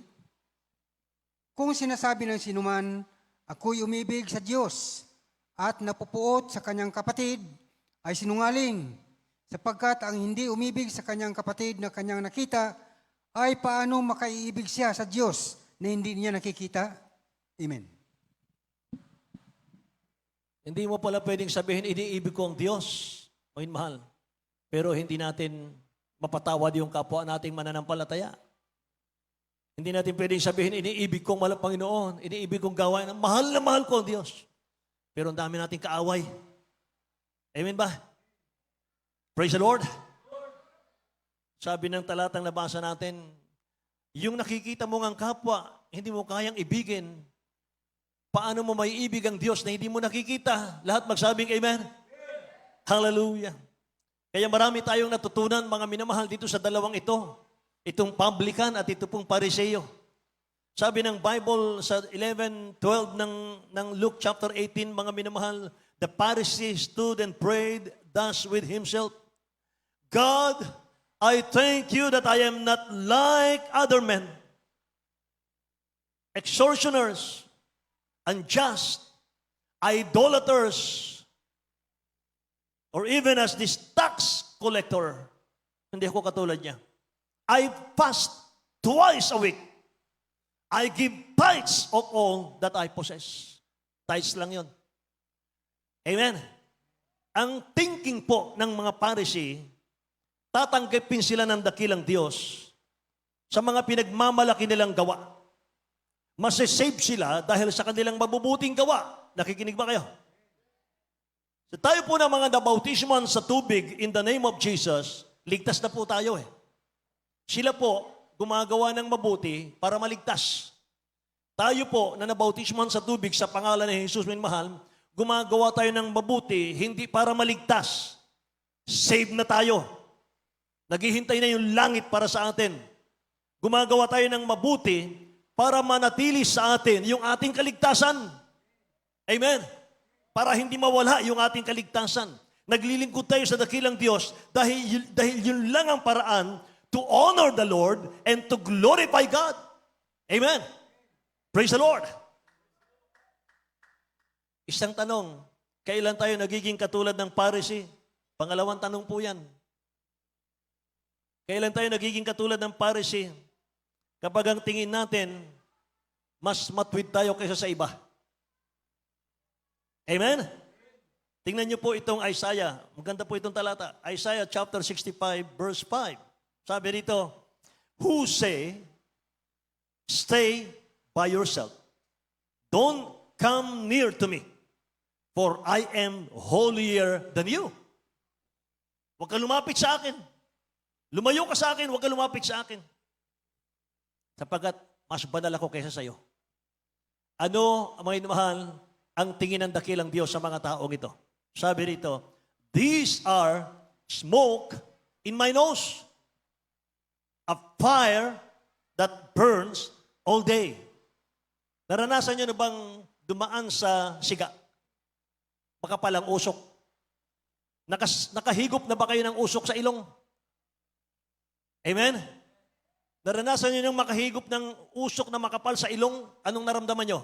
"Kung sinasabi ng sinuman, ako'y umibig sa Diyos at napupuot sa kanyang kapatid, ay sinungaling, sapagkat ang hindi umibig sa kanyang kapatid na kanyang nakita, ay paano makaiibig siya sa Diyos na hindi niya nakikita?" Amen. Hindi mo pala pwedeng sabihin, iniibig ko ang Diyos, o mahal. Pero hindi natin mapatawad yung kapwa nating mananampalataya. Hindi natin pwedeng sabihin, iniibig ko ang Panginoon, iniibig kong gawain, mahal na mahal ko ang Diyos. Pero ang dami nating kaaway. Amen ba? Praise the Lord. Sabi ng talatang nabasa natin, yung nakikita mo ng kapwa, hindi mo kayang ibigin, paano mo maiibig ang Diyos na hindi mo nakikita? Lahat magsabing amen? Hallelujah. Kaya marami tayong natutunan, mga minamahal, dito sa dalawang ito. Itong publican at ito pong Pariseo. Sabi ng Bible sa 11:12 ng Luke chapter 18, mga minamahal, the Pharisee stood and prayed thus with himself, God, I thank you that I am not like other men, extortioners, unjust, idolaters, or even as this tax collector. Hindi ako katulad niya. I fast twice a week. I give tithes of all that I possess. Tithes lang yon. Amen. Ang thinking po ng mga Pharisee, tatanggapin sila ng dakilang Diyos sa mga pinagmamalaki nilang gawa. Masasave sila dahil sa kanilang mabubuting gawa. Nakikinig ba kayo? So tayo po ng mga nabautisman sa tubig in the name of Jesus, ligtas na po tayo eh. Sila po gumagawa ng mabuti para maligtas. Tayo po na nabautisman sa tubig sa pangalan ni Jesus minmahal, gumagawa tayo ng mabuti hindi para maligtas. Save na tayo. Naghihintay na yung langit para sa atin. Gumagawa tayo ng mabuti para manatili sa atin yung ating kaligtasan. Amen. Para hindi mawala yung ating kaligtasan. Naglilingkod tayo sa dakilang Diyos dahil yun lang ang paraan to honor the Lord and to glorify God. Amen. Praise the Lord. Isang tanong, kailan tayo nagiging katulad ng Pharisee? Pangalawang tanong po yan. Kailan tayo nagiging katulad ng Pharisee? Kapag ang tingin natin, mas matwid tayo kaysa sa iba. Amen? Tingnan niyo po itong Isaiah. Maganda po itong talata. Isaiah chapter 65, verse 5. Sabi rito, who say, stay by yourself. Don't come near to me, for I am holier than you. Huwag ka lumapit sa akin. Lumayo ka sa akin, huwag ka lumapit sa akin. Sapagkat mas banal ako kaysa sa iyo. Ano, mga inamahal, ang tingin ng dakilang Diyos sa mga taong ito? Sabi rito, these are smoke in my nose, a fire that burns all day. Naranasan niyo na bang dumaan sa siga? Makapalang usok. Nakahigop na ba kayo ng usok sa ilong? Amen? Naranasan niyo yung makahigop ng usok na makapal sa ilong? Anong naramdaman niyo?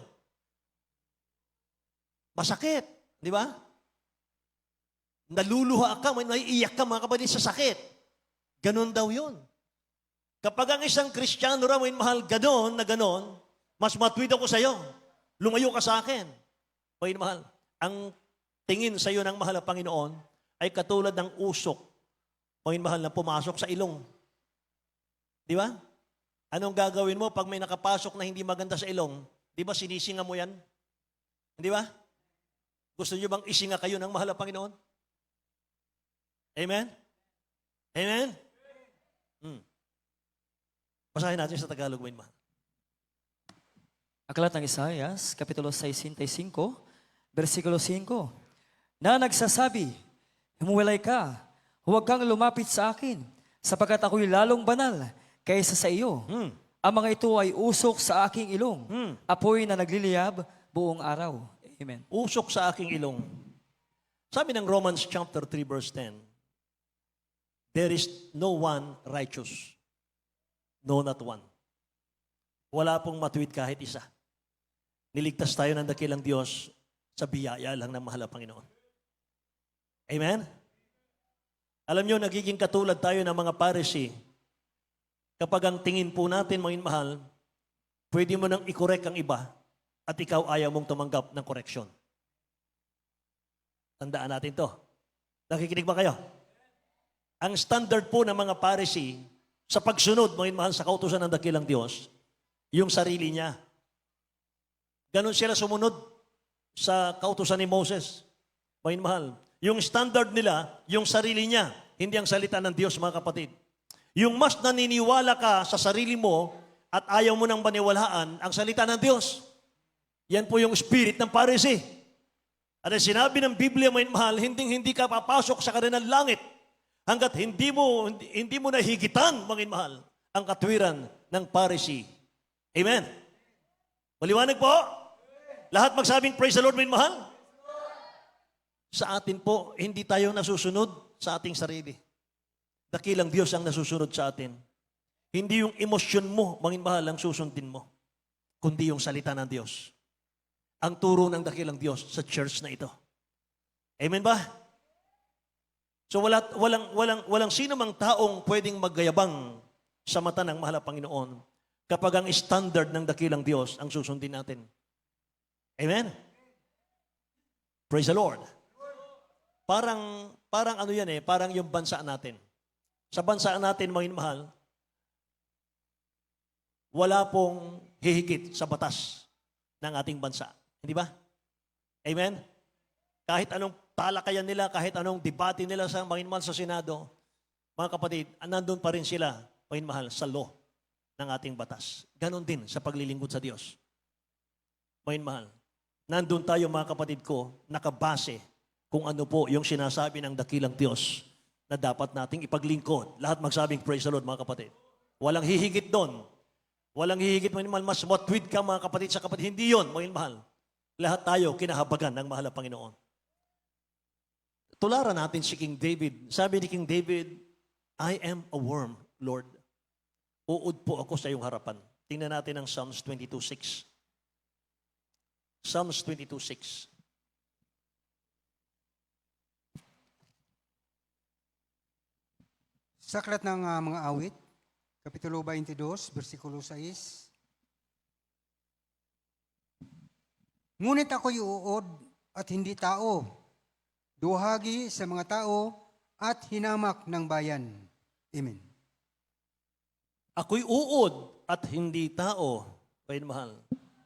Masakit. Di ba? Naluluha ka, may iyak ka mga kapatid sa sakit. Ganon daw yun. Kapag ang isang Kristiyano raw, mahal, ganon na ganon, mas matwid ako sa iyo. Lumayo ka sa akin. Mahal, ang tingin sa iyo ng mahal na Panginoon ay katulad ng usok, mahal na pumasok sa ilong. Di ba? Anong gagawin mo pag may nakapasok na hindi maganda sa ilong? Di ba sinisinga mo yan? Di ba? Gusto niyo bang isinga kayo ng mahal na Panginoon? Amen? Amen? Basahin natin sa Tagalog, mahal. Aklat ng Isaias, Kapitulo 65, versikulo 5, na nagsasabi, humuwalay ka, huwag kang lumapit sa akin, sapagkat ako'y lalong banal kaysa sa iyo. Ang mga ito ay usok sa aking ilong, apoy na nagliliyab buong araw. Amen. Usok sa aking ilong. Sabi ng Romans chapter 3, verse 10, there is no one righteous. No, not one. Wala pong matuwid kahit isa. Niligtas tayo ng dakilang Diyos sa biyaya lang ng mahal na Panginoon. Amen? Alam nyo, nagiging katulad tayo ng mga Pharisee. Kapag ang tingin po natin, mga mahal, pwede mo nang i-correct ang iba at at ikaw ayaw mong tumanggap ng koreksyon. Tandaan natin to. Nakikinig ba kayo? Ang standard po ng mga Pharisee sa pagsunod, mga mahal, sa kautusan ng dakilang Diyos, yung sarili niya. Ganon sila sumunod sa kautusan ni Moses. Mga mahal, yung standard nila, yung sarili niya, hindi ang salita ng Diyos, mga kapatid. Yung mas naniniwala ka sa sarili mo at ayaw mo nang maniwalaan ang salita ng Diyos. Yan po yung spirit ng Pharisee. At ang sinabi ng Biblia, mga mahal, hindi ka papasok sa kanilang langit hanggat hindi mo nahigitan, mga mahal, ang katwiran ng Pharisee. Amen. Maliwanag po? Lahat magsabing praise the Lord, mga mahal. Sa atin po, hindi tayo nasusunod sa ating sarili. Dakilang Diyos ang nasusunod sa atin. Hindi yung emosyon mo, mga mahal, ang susundin mo, kundi yung salita ng Diyos. Ang turo ng dakilang Diyos sa church na ito. Amen ba? So walang sino mang taong pwedeng maggayabang sa mata ng mahal na Panginoon kapag ang standard ng dakilang Diyos ang susundin natin. Amen? Praise the Lord. Parang ano yan parang yung bansa natin. Sa bansa natin, mga mahal, wala pong hihigit sa batas ng ating bansa. Hindi ba? Amen? Kahit anong talakayan nila, kahit anong debate nila sa mga mahal sa Senado, mga kapatid, nandun pa rin sila, mga mahal, sa law ng ating batas. Ganon din sa paglilingkod sa Diyos. Mga mahal, nandun tayo, mga kapatid ko, nakabase kung ano po yung sinasabi ng dakilang Diyos na dapat nating ipaglingkod. Lahat magsabing praise the Lord, mga kapatid. Walang hihigit doon. Walang hihigit, mga mahal, mas matwid ka, mga kapatid, sa kapatid. Hindi yun, mga mahal. Lahat tayo kinahabagan ng mahal na Panginoon. Tularan natin si King David. Sabi ni King David, I am a worm, Lord. Uod po ako sa iyong harapan. Tingnan natin ang Psalms 22:6. Psalms 22:6. Sa aklat ng mga awit, Kapitulo 22, versikulo 6. Ngunit ako'y uod at hindi tao, duhagi sa mga tao at hinamak ng bayan. Amen. Ako'y uod at hindi tao, kayo mahal.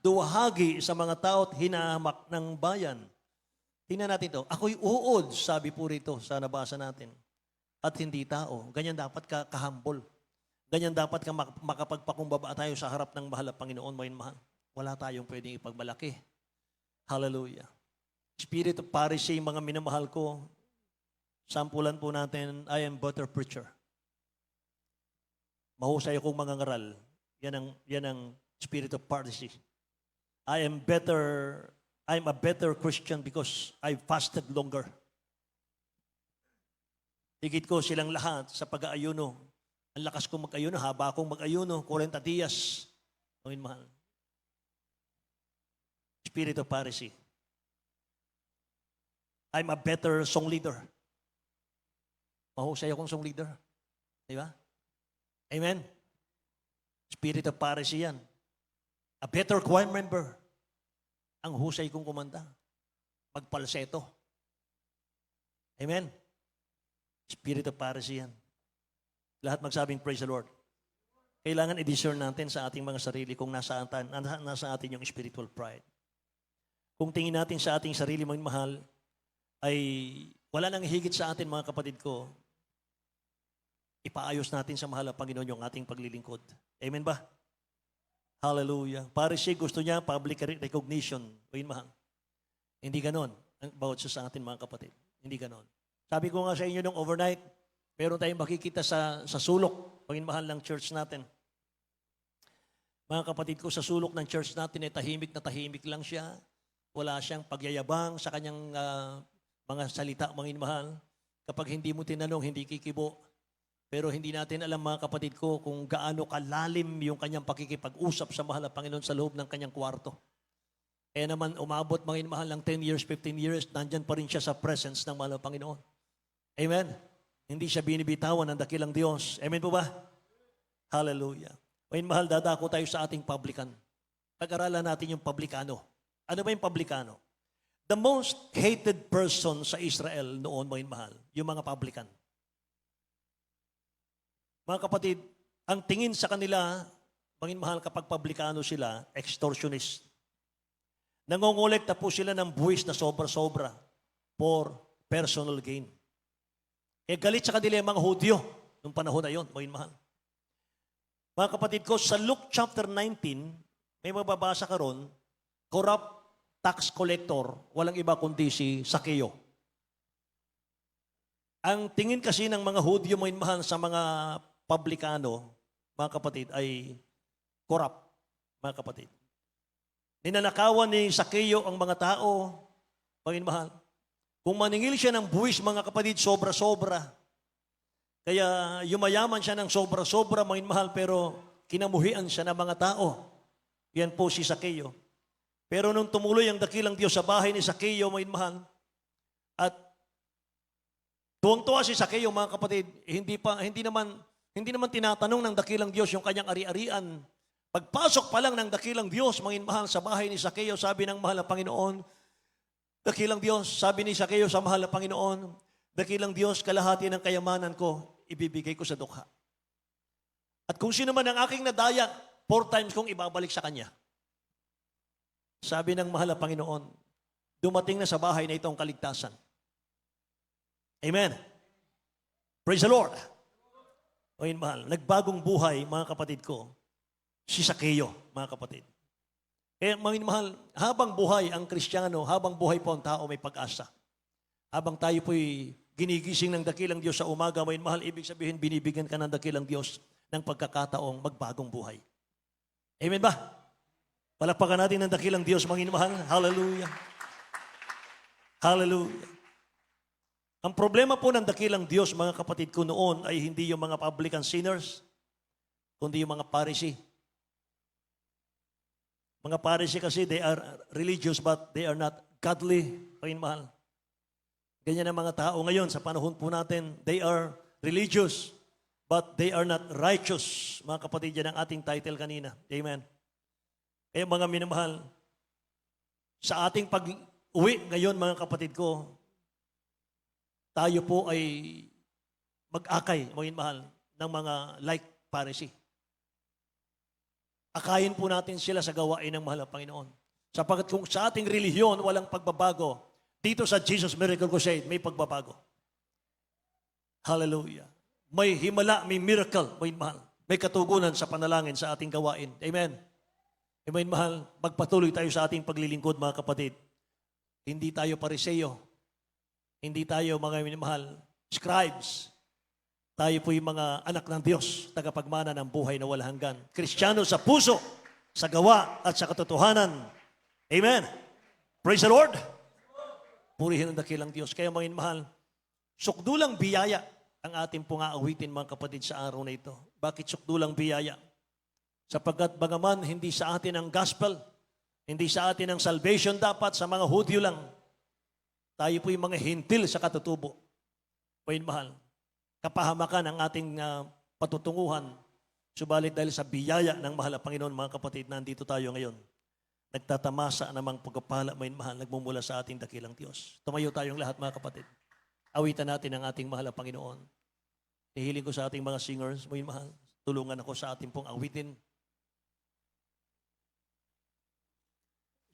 Duwahagi sa mga tao at hinahamak ng bayan. Tingnan natin ito. Ako'y uod, sabi po rito sa nabasa natin. At hindi tao. Ganyan dapat ka kahambol. Ganyan dapat ka makapagpakumbaba tayo sa harap ng mahal na Panginoon, mahal. Wala tayong pwedeng ipagmalaki. Hallelujah. Spirit of Pharisee, mga minamahal ko, sampulan po natin, I am better preacher. Mahusay akong mangangaral. Yan ang spirit of Pharisee. I'm a better Christian because I fasted longer. Higit ko silang lahat sa pag-aayuno. Ang lakas kong mag-ayuno, haba akong mag-ayuno, 40 días. Panginoon mahal. Spirit of Pharisee. I'm a better song leader. Mahusay akong song leader. Di ba? Amen? Spirit of Pharisee yan. A better choir member. Ang husay kong kumanta. Pagpalseto. Amen? Spirit of Pharisee yan. Lahat magsabing praise the Lord. Kailangan i-discern natin sa ating mga sarili kung nasa atin yung spiritual pride. Kung tingin natin sa ating sarili, mga mahal, ay wala nang higit sa atin, mga kapatid ko, ipaayos natin sa mahal na Panginoon yung ating paglilingkod. Amen ba? Hallelujah. Pharisee, gusto niya public recognition. Ayun, mahal. Hindi ganon ang bawat sa atin, mga kapatid. Hindi ganon. Sabi ko nga sa inyo nung overnight, meron tayong makikita sa sulok, mahal ng church natin. Mga kapatid ko, sa sulok ng church natin, tahimik na tahimik lang siya. Wala siyang pagyayabang sa kanyang mga salita, mahal. Kapag hindi mo tinanong, hindi kikibo. Pero hindi natin alam, mga kapatid ko, kung gaano kalalim yung kanyang pakikipag-usap sa mahal na Panginoon sa loob ng kanyang kwarto. Kaya naman, umabot, mahal ng 10 years, 15 years, nandyan pa rin siya sa presence ng mahal na Panginoon. Amen? Hindi siya binibitawan ng dakilang Diyos. Amen po ba? Hallelujah. Mahal, dadako tayo sa ating publican. Pag-aralan natin yung publikano. Ano ba yung publikano? The most hated person sa Israel noon, mga mahal, yung mga publican. Mga kapatid, ang tingin sa kanila, mga mahal, kapag publikano sila, extortionist. Nangongolekta po sila ng buwis na sobra-sobra for personal gain. Galit sa kanila yung mga Hudyo nung panahon na yon, mga mahal. Mga kapatid ko, sa Luke chapter 19, may mababasa ka ron, corrupt tax collector, walang iba kundi si Sakeo. Ang tingin kasi ng mga Hudyo, mga mahal, sa mga publikano, mga kapatid, ay corrupt, mga kapatid. Ninanakawan ni Sakeo ang mga tao, mga mahal. Kung maningil siya ng buwis, mga kapatid, sobra-sobra. Kaya yumayaman siya ng sobra-sobra, mga mahal, pero kinamuhian siya ng mga tao. Yan po si Sakeo. Pero nung tumuloy ang dakilang Diyos sa bahay ni Sakeo, mga mahal, at tuwang-tuwa si Sakeo, mga kapatid, hindi naman tinatanong ng dakilang Diyos yung kanyang ari-arian. Pagpasok pa lang ng dakilang Diyos, mga mahal, sa bahay ni Sakeo, sabi ng mahal na Panginoon, dakilang Diyos, sabi ni Sakeo sa mahal na Panginoon, dakilang Diyos, kalahati ng kayamanan ko, ibibigay ko sa dukha. At kung sino man ang aking nadaya, 4 times kong ibabalik sa kanya. Sabi ng mahal na Panginoon, dumating na sa bahay na itong kaligtasan. Amen. Praise the Lord. Ngayon mahal, nagbagong buhay, mga kapatid ko, si Sakeo, mga kapatid. Kaya mga mahal, habang buhay ang Kristiyano, habang buhay po ang tao, may pag-asa. Habang tayo po'y ginigising ng dakilang Diyos sa umaga, mga mahal, ibig sabihin, binibigyan ka ng dakilang Diyos ng pagkakataong magbagong buhay. Amen ba? Palakpakan natin ng dakilang Diyos, mga mahal. Hallelujah. Hallelujah. Ang problema po ng dakilang Diyos, mga kapatid ko noon, ay hindi yung mga publican sinners, kundi yung mga Pharisee. Mga Pharisee kasi, they are religious but they are not godly. Mga mahal. Ganyan ang mga tao ngayon sa panahon po natin. They are religious but they are not righteous. Mga kapatid, yan ang ating title kanina. Amen. Kaya mga minamahal, sa ating pag-uwi ngayon, mga kapatid ko, tayo po ay mag-akay, mga mahal, ng mga like Pharisee. Akayin po natin sila sa gawain ng mahal na Panginoon. Sapagkat kung sa ating relihiyon walang pagbabago, dito sa Jesus Miracle Crusade, may pagbabago. Hallelujah. May himala, may miracle, may mahal. May katugunan sa panalangin sa ating gawain. Amen. Amen, mahal. Magpatuloy tayo sa ating paglilingkod, mga kapatid. Hindi tayo pariseyo. Hindi tayo mga minamahal scribes. Tayo po yung mga anak ng Diyos, tagapagmana ng buhay na walang hanggan. Kristiyano sa puso, sa gawa at sa katotohanan. Amen. Praise the Lord. Purihin ang dakilang Diyos. Kaya mga mahal, sukdulang biyaya ang ating pong aawitin, mga kapatid, sa araw na ito. Bakit sukdulang biyaya? Sapagkat bagaman hindi sa atin ang gospel, hindi sa atin ang salvation dapat sa mga Hudyo lang. Tayo po yung mga hintil sa katutubo. Mga mahal, kapahamakan ang ating patutunguhan. Subalit dahil sa biyaya ng mahal na Panginoon, mga kapatid, nandito tayo ngayon. Nagtatamasa namang pagpapala, may mahal, nagmumula sa ating dakilang Diyos. Tumayo tayong lahat, mga kapatid. Awitan natin ang ating mahal na Panginoon. Nihiling ko sa ating mga singers, may mahal, tulungan ako sa ating pong awitin.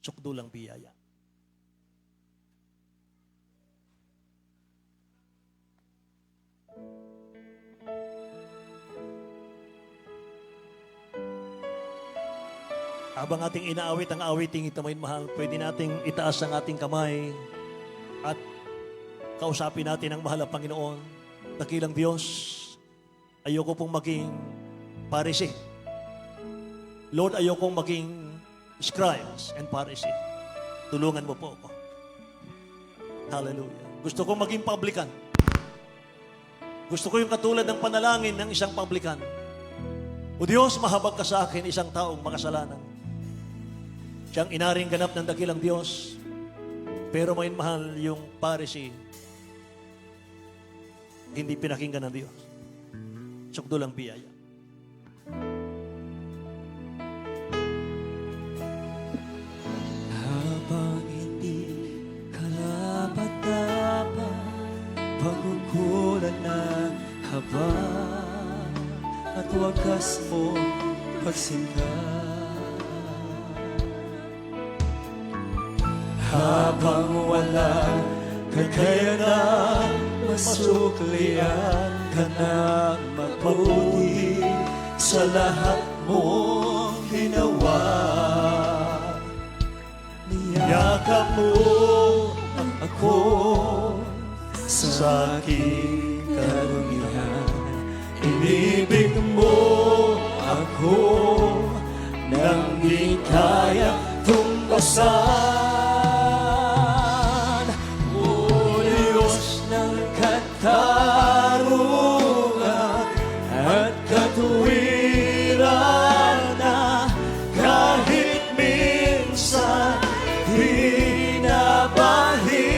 Sukdulang biyaya. Habang ating inaawit ang awiting ito, may mahal, pwede nating itaas ang ating kamay at kausapin natin ang mahal na Panginoon. Dakilang Diyos, ayoko pong maging Pharisee. Lord, ayokong maging scribes and Pharisee. Tulungan mo po ako. Hallelujah. Gusto kong maging publican. Gusto ko yung katulad ng panalangin ng isang publican. O Diyos, mahabag ka sa akin isang taong makasalanan. Siyang inaring ganap ng dakilang Diyos. Pero may mahal yung Pharisee, hindi pinakinggan ng Diyos. Sukdulang biyaya. pagkukulan ng haba at wagas mo pagsinta. Habang wala kakayanan, masuklian ka ng mabuti sa lahat mong ginawa. Niyakap mo ako sa aking karumihan. Inibig mo ako nang di kaya tumbasan. O Diyos ng katarungan at katuwiran na kahit minsan di nabahiran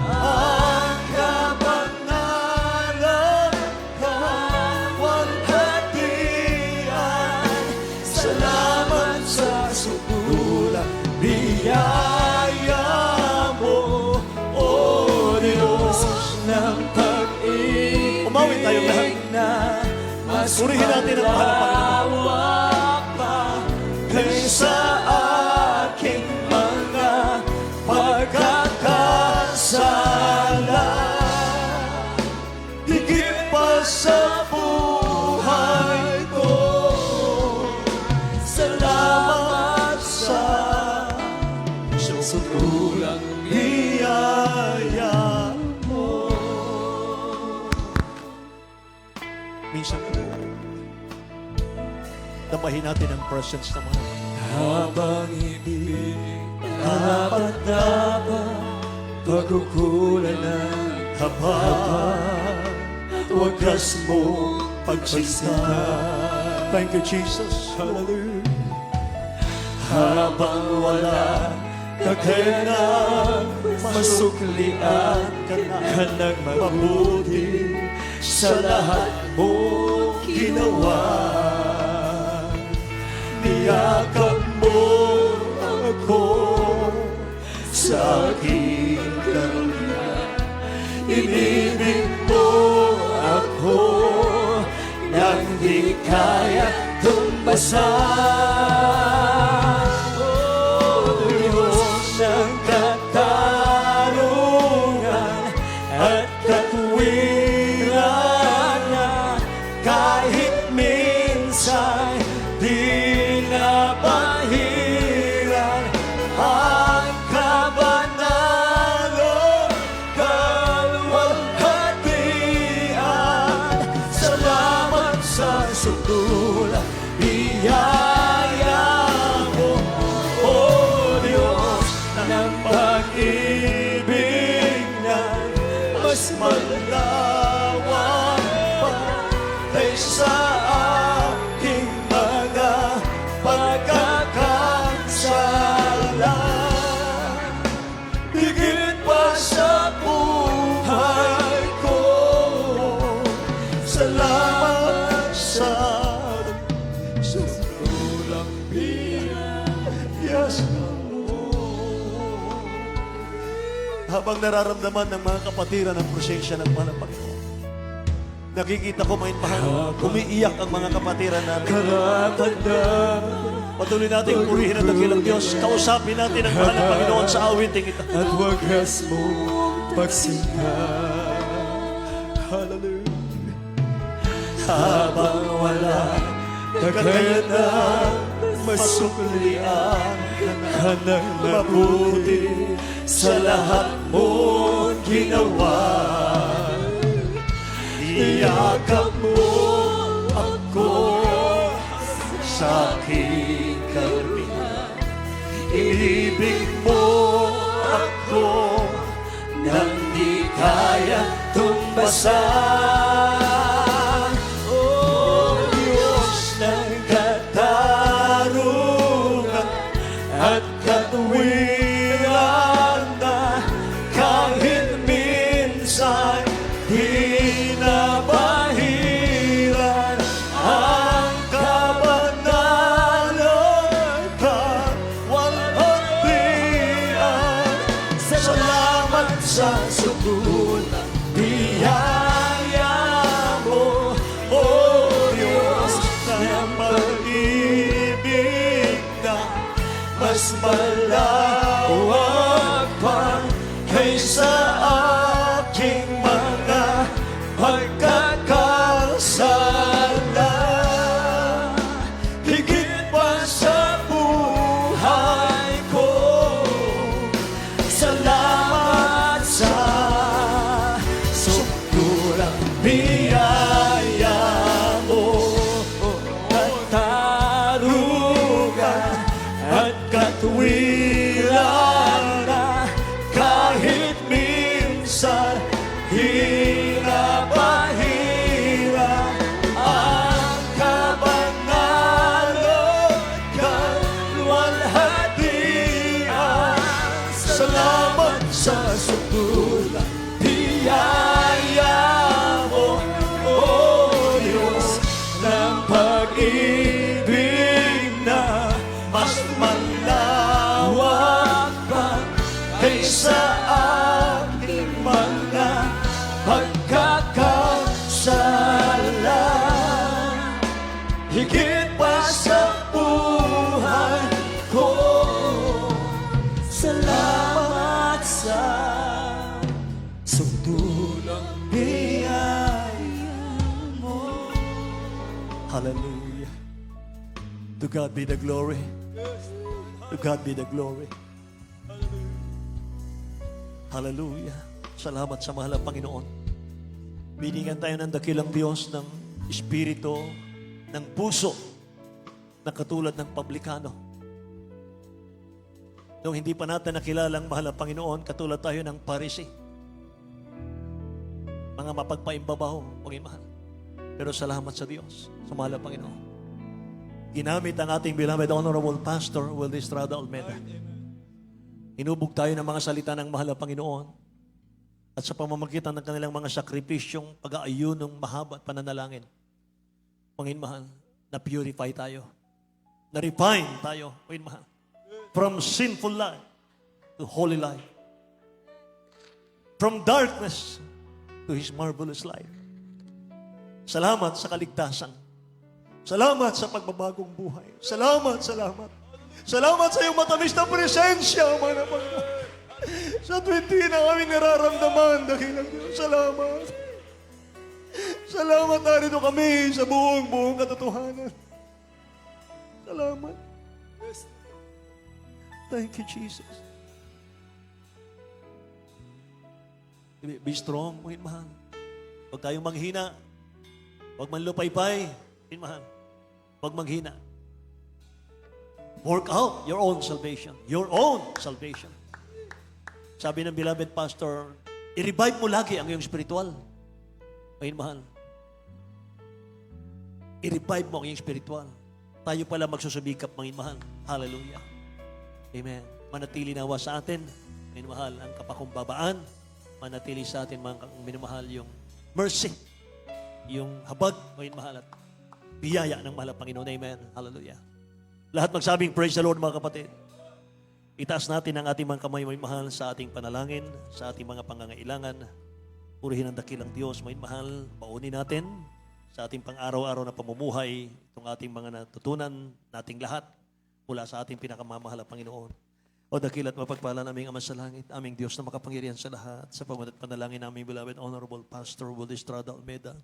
ang kabangalan, kawaghatian. Salamat sa sugulang biyaya mo, O Diyos ng pag-ibig. Umawit tayong lahat. Purihin natin ang mahal na Panginoon. pa kaysa aking mga pagkakasala. Higit pa sa buhay ko, salamat sa sugulang biyaya mo. Minsan po, damahin natin ang presence ng mga Habang ibig dapat pagkukulan ng habang wagas mo pagsinta. Thank you, Jesus. Hallelujah. Habang wala kakayanan, masuklian ka ng mabuti sa lahat mong ginawa. Niyakap mo ako sa aking karumihan. Inibig mo ako nang di kaya tumbasan. O Diyos ng katarungan at katuwiran na kahit minsan di nabahiran ang kabanalan, kaluwalhatian. Salamat sa sugulang biyaya mo, O Diyos ng pag-ibig na mas malawak pa kaysa aking mga pagkakasala. Higit pa sa buhay ko, salamat sa sugulang biyaya mo. Habang nararamdaman ng mga kapatiran ang presensya ng mahal na Panginoon, nakikita ko, mahal, umiiyak ang mga kapatiran namin. Karapat na Patuloy natin purihin ang dakilang Diyos. Kausapin natin ang mahal na Panginoon sa awiting ito. at wagas mo pagsinta. Hallelujah. Habang wala kakayanan, masuklian ka ng mabuti sa lahat mong ginawa. Iyakap mo ako sa aking karumihan. Inibig mo ako nang di kaya tumbasan. O Diyos ng katarungan at katuwiran na kahit minsan di nabahiran ang kabanalan, kawaghatian. Salamat sa sugulang biyaya mo, katarungan at katwiran na kahit minsan hirap ang kabangalan kalwalhatian. Salamat sa sutulan biyaya mo, O Diyos ng pag-ibig na mas malawak pa kaysa aking mga pagkakasala. Higit pa sa buhay ko, salamat sa sundulang biyaya mo. Hallelujah. To God be the glory. To God be the glory. Hallelujah. Salamat sa mahal na Panginoon. Binigyan tayo ng dakilang Diyos ng espiritu, ng puso, na katulad ng publikano. Nung hindi pa natin nakilala ang mahal na Panginoon, katulad tayo ng Parisi. Mga mapagpaimbabaw, Panginoon. Pero salamat sa Diyos, sa mahal na Panginoon. Ginamit ang ating beloved Honorable Pastor Will Estrada Olmeda. Inubog tayo ng mga salita ng mahal na Panginoon at sa pamamagitan ng kanilang mga sakripisyong pag-aayun ng mahaba at pananalangin. Panginoon mahal, na-purify tayo. Na-refine tayo, Panginoon mahal. From sinful life to holy life. From darkness to His marvelous light. Salamat sa kaligtasan. Salamat sa pagbabagong buhay. Salamat, salamat. Salamat sa iyong matamis na presensya, mga Panginoon. Sa 20 na aming nararamdaman, dakilang Diyos. Salamat. Salamat, narito kami sa buong katotohanan. Salamat. Thank you, Jesus. Be strong, Panginoon mahal. Huwag tayong manghina. Huwag manlupaypay, Panginoon mahal. Huwag manghina. Work out your own salvation. Your own salvation. Sabi ng beloved pastor, i-revive mo lagi ang iyong spiritual. Panginoon mahal. I-revive mo ang iyong spiritual. Tayo pala magsusubikap, Panginoon mahal. Hallelujah. Amen. Manatili nawa sa atin, Panginoon mahal, ang kapakumbabaan. Manatili sa atin, mga minamahal, yung mercy, yung habag, Panginoon mahal, at biyaya ng mahal na Panginoon. Amen. Hallelujah. Lahat magsabing, praise the Lord, mga kapatid. Itaas natin ang ating mga kamay, Panginoon mahal, sa ating panalangin, sa ating mga pangangailangan. Purihin ang dakilang Diyos, Panginoon mahal. Paunin natin sa ating pang-araw-araw na pamumuhay itong ating mga natutunan nating lahat mula sa ating pinakamamahal na Panginoon. O dakilat mapagpala naming Ama sa langit, aming Diyos na makapangyarihan sa lahat, sa pamagat panalangin naming beloved Honorable Pastor Will Estrada Olmeda.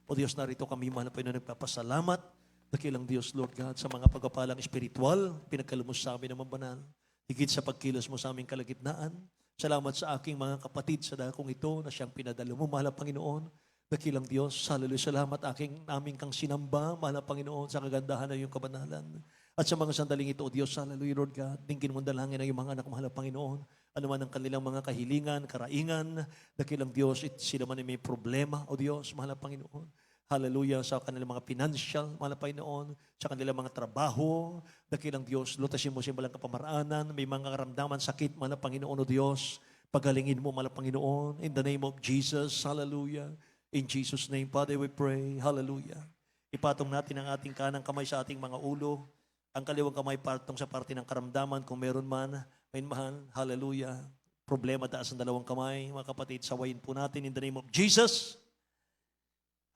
O Diyos, narito kami, mahal na Panginoon, nagpapasalamat, dakilang Diyos, Lord God, sa mga pagpapalang espiritual, pinagkalumos sa amin ng banal, higit sa pagkilos mo sa aming kalagitnaan. Salamat sa aking mga kapatid sa dakong ito na siyang pinadala mo, mahal na Panginoon. Dakilang Diyos, hallelujah, salamat aming kang sinamba, mahal na Panginoon, sa kagandahan ng iyong kabanalan. At sa mga sandaling ito, O Diyos, hallelujah, Lord God, tingin mong dalangin ng iyong mga anak, mahal na Panginoon. Ano man ang kanilang mga kahilingan, karaingan, dakilang Diyos, sila man ay may problema, O Diyos, mahal na Panginoon. Hallelujah, sa kanilang mga financial, mahal na Panginoon, sa kanilang mga trabaho, dakilang Diyos, lutasin mo siya malang kapamaraanan, may mga karamdaman, sakit, mahal na Panginoon, O Diyos, pagalingin mo, mahal na Panginoon, in the name of Jesus, hallelujah. In Jesus' name, Father, we pray, hallelujah. Ipatong natin ang ating kanang kamay sa ating mga ulo, ang kaliwang kamay partong sa parte ng karamdaman, kung meron man, mahal, hallelujah. Problema, taas ang dalawang kamay, mga kapatid, sawayin po natin in the name of Jesus.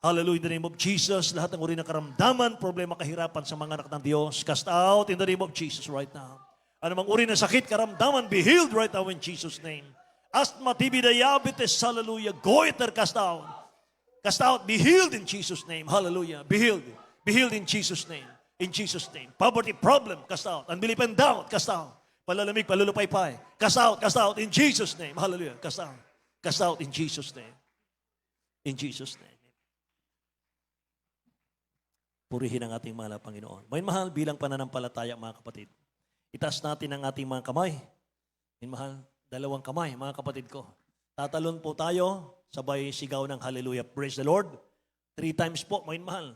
Hallelujah, in the name of Jesus. Lahat ng uri ng karamdaman, problema, kahirapan sa mga anak ng Diyos, cast out in the name of Jesus right now. Anumang uri ng sakit, karamdaman, be healed right now in Jesus' name. Asthma, TB, diabetes, hallelujah, goiter, cast out. Cast out, be healed in Jesus' name. Hallelujah, be healed. Be healed in Jesus' name. In Jesus' name. Poverty problem, cast out. Unbelief and doubt, cast out. Palalamig, palulupaypay, cast out in Jesus' name. Hallelujah, cast out. Cast out in Jesus' name. In Jesus' name. Purihin ang ating mahal na Panginoon. May mahal, bilang pananampalataya mga kapatid, itaas natin ang ating mga kamay. May mahal, 2 kamay mga kapatid ko. Tatalon po tayo, sabay sigaw ng hallelujah. Praise the Lord. 3 times po, mga mahal.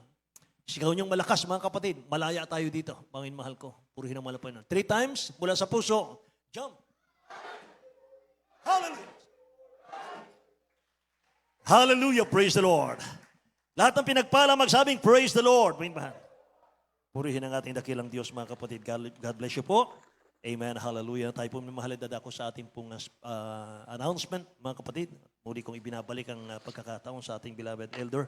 Sigaw niyong malakas mga kapatid. Malaya tayo dito, mga mahal ko. Purihin ang mahal na Panginoon. 3 times, mula sa puso. Jump. Hallelujah. Hallelujah, praise the Lord. Lahat ng pinagpala magsabing, praise the Lord. Mga mahal. Purihin ang ating dakilang Diyos mga kapatid. God bless you po. Amen, hallelujah. Tayo po minamahal at dadako sa ating pong announcement mga kapatid. Muli kong ibinabalik ang pagkakataon sa ating beloved elder.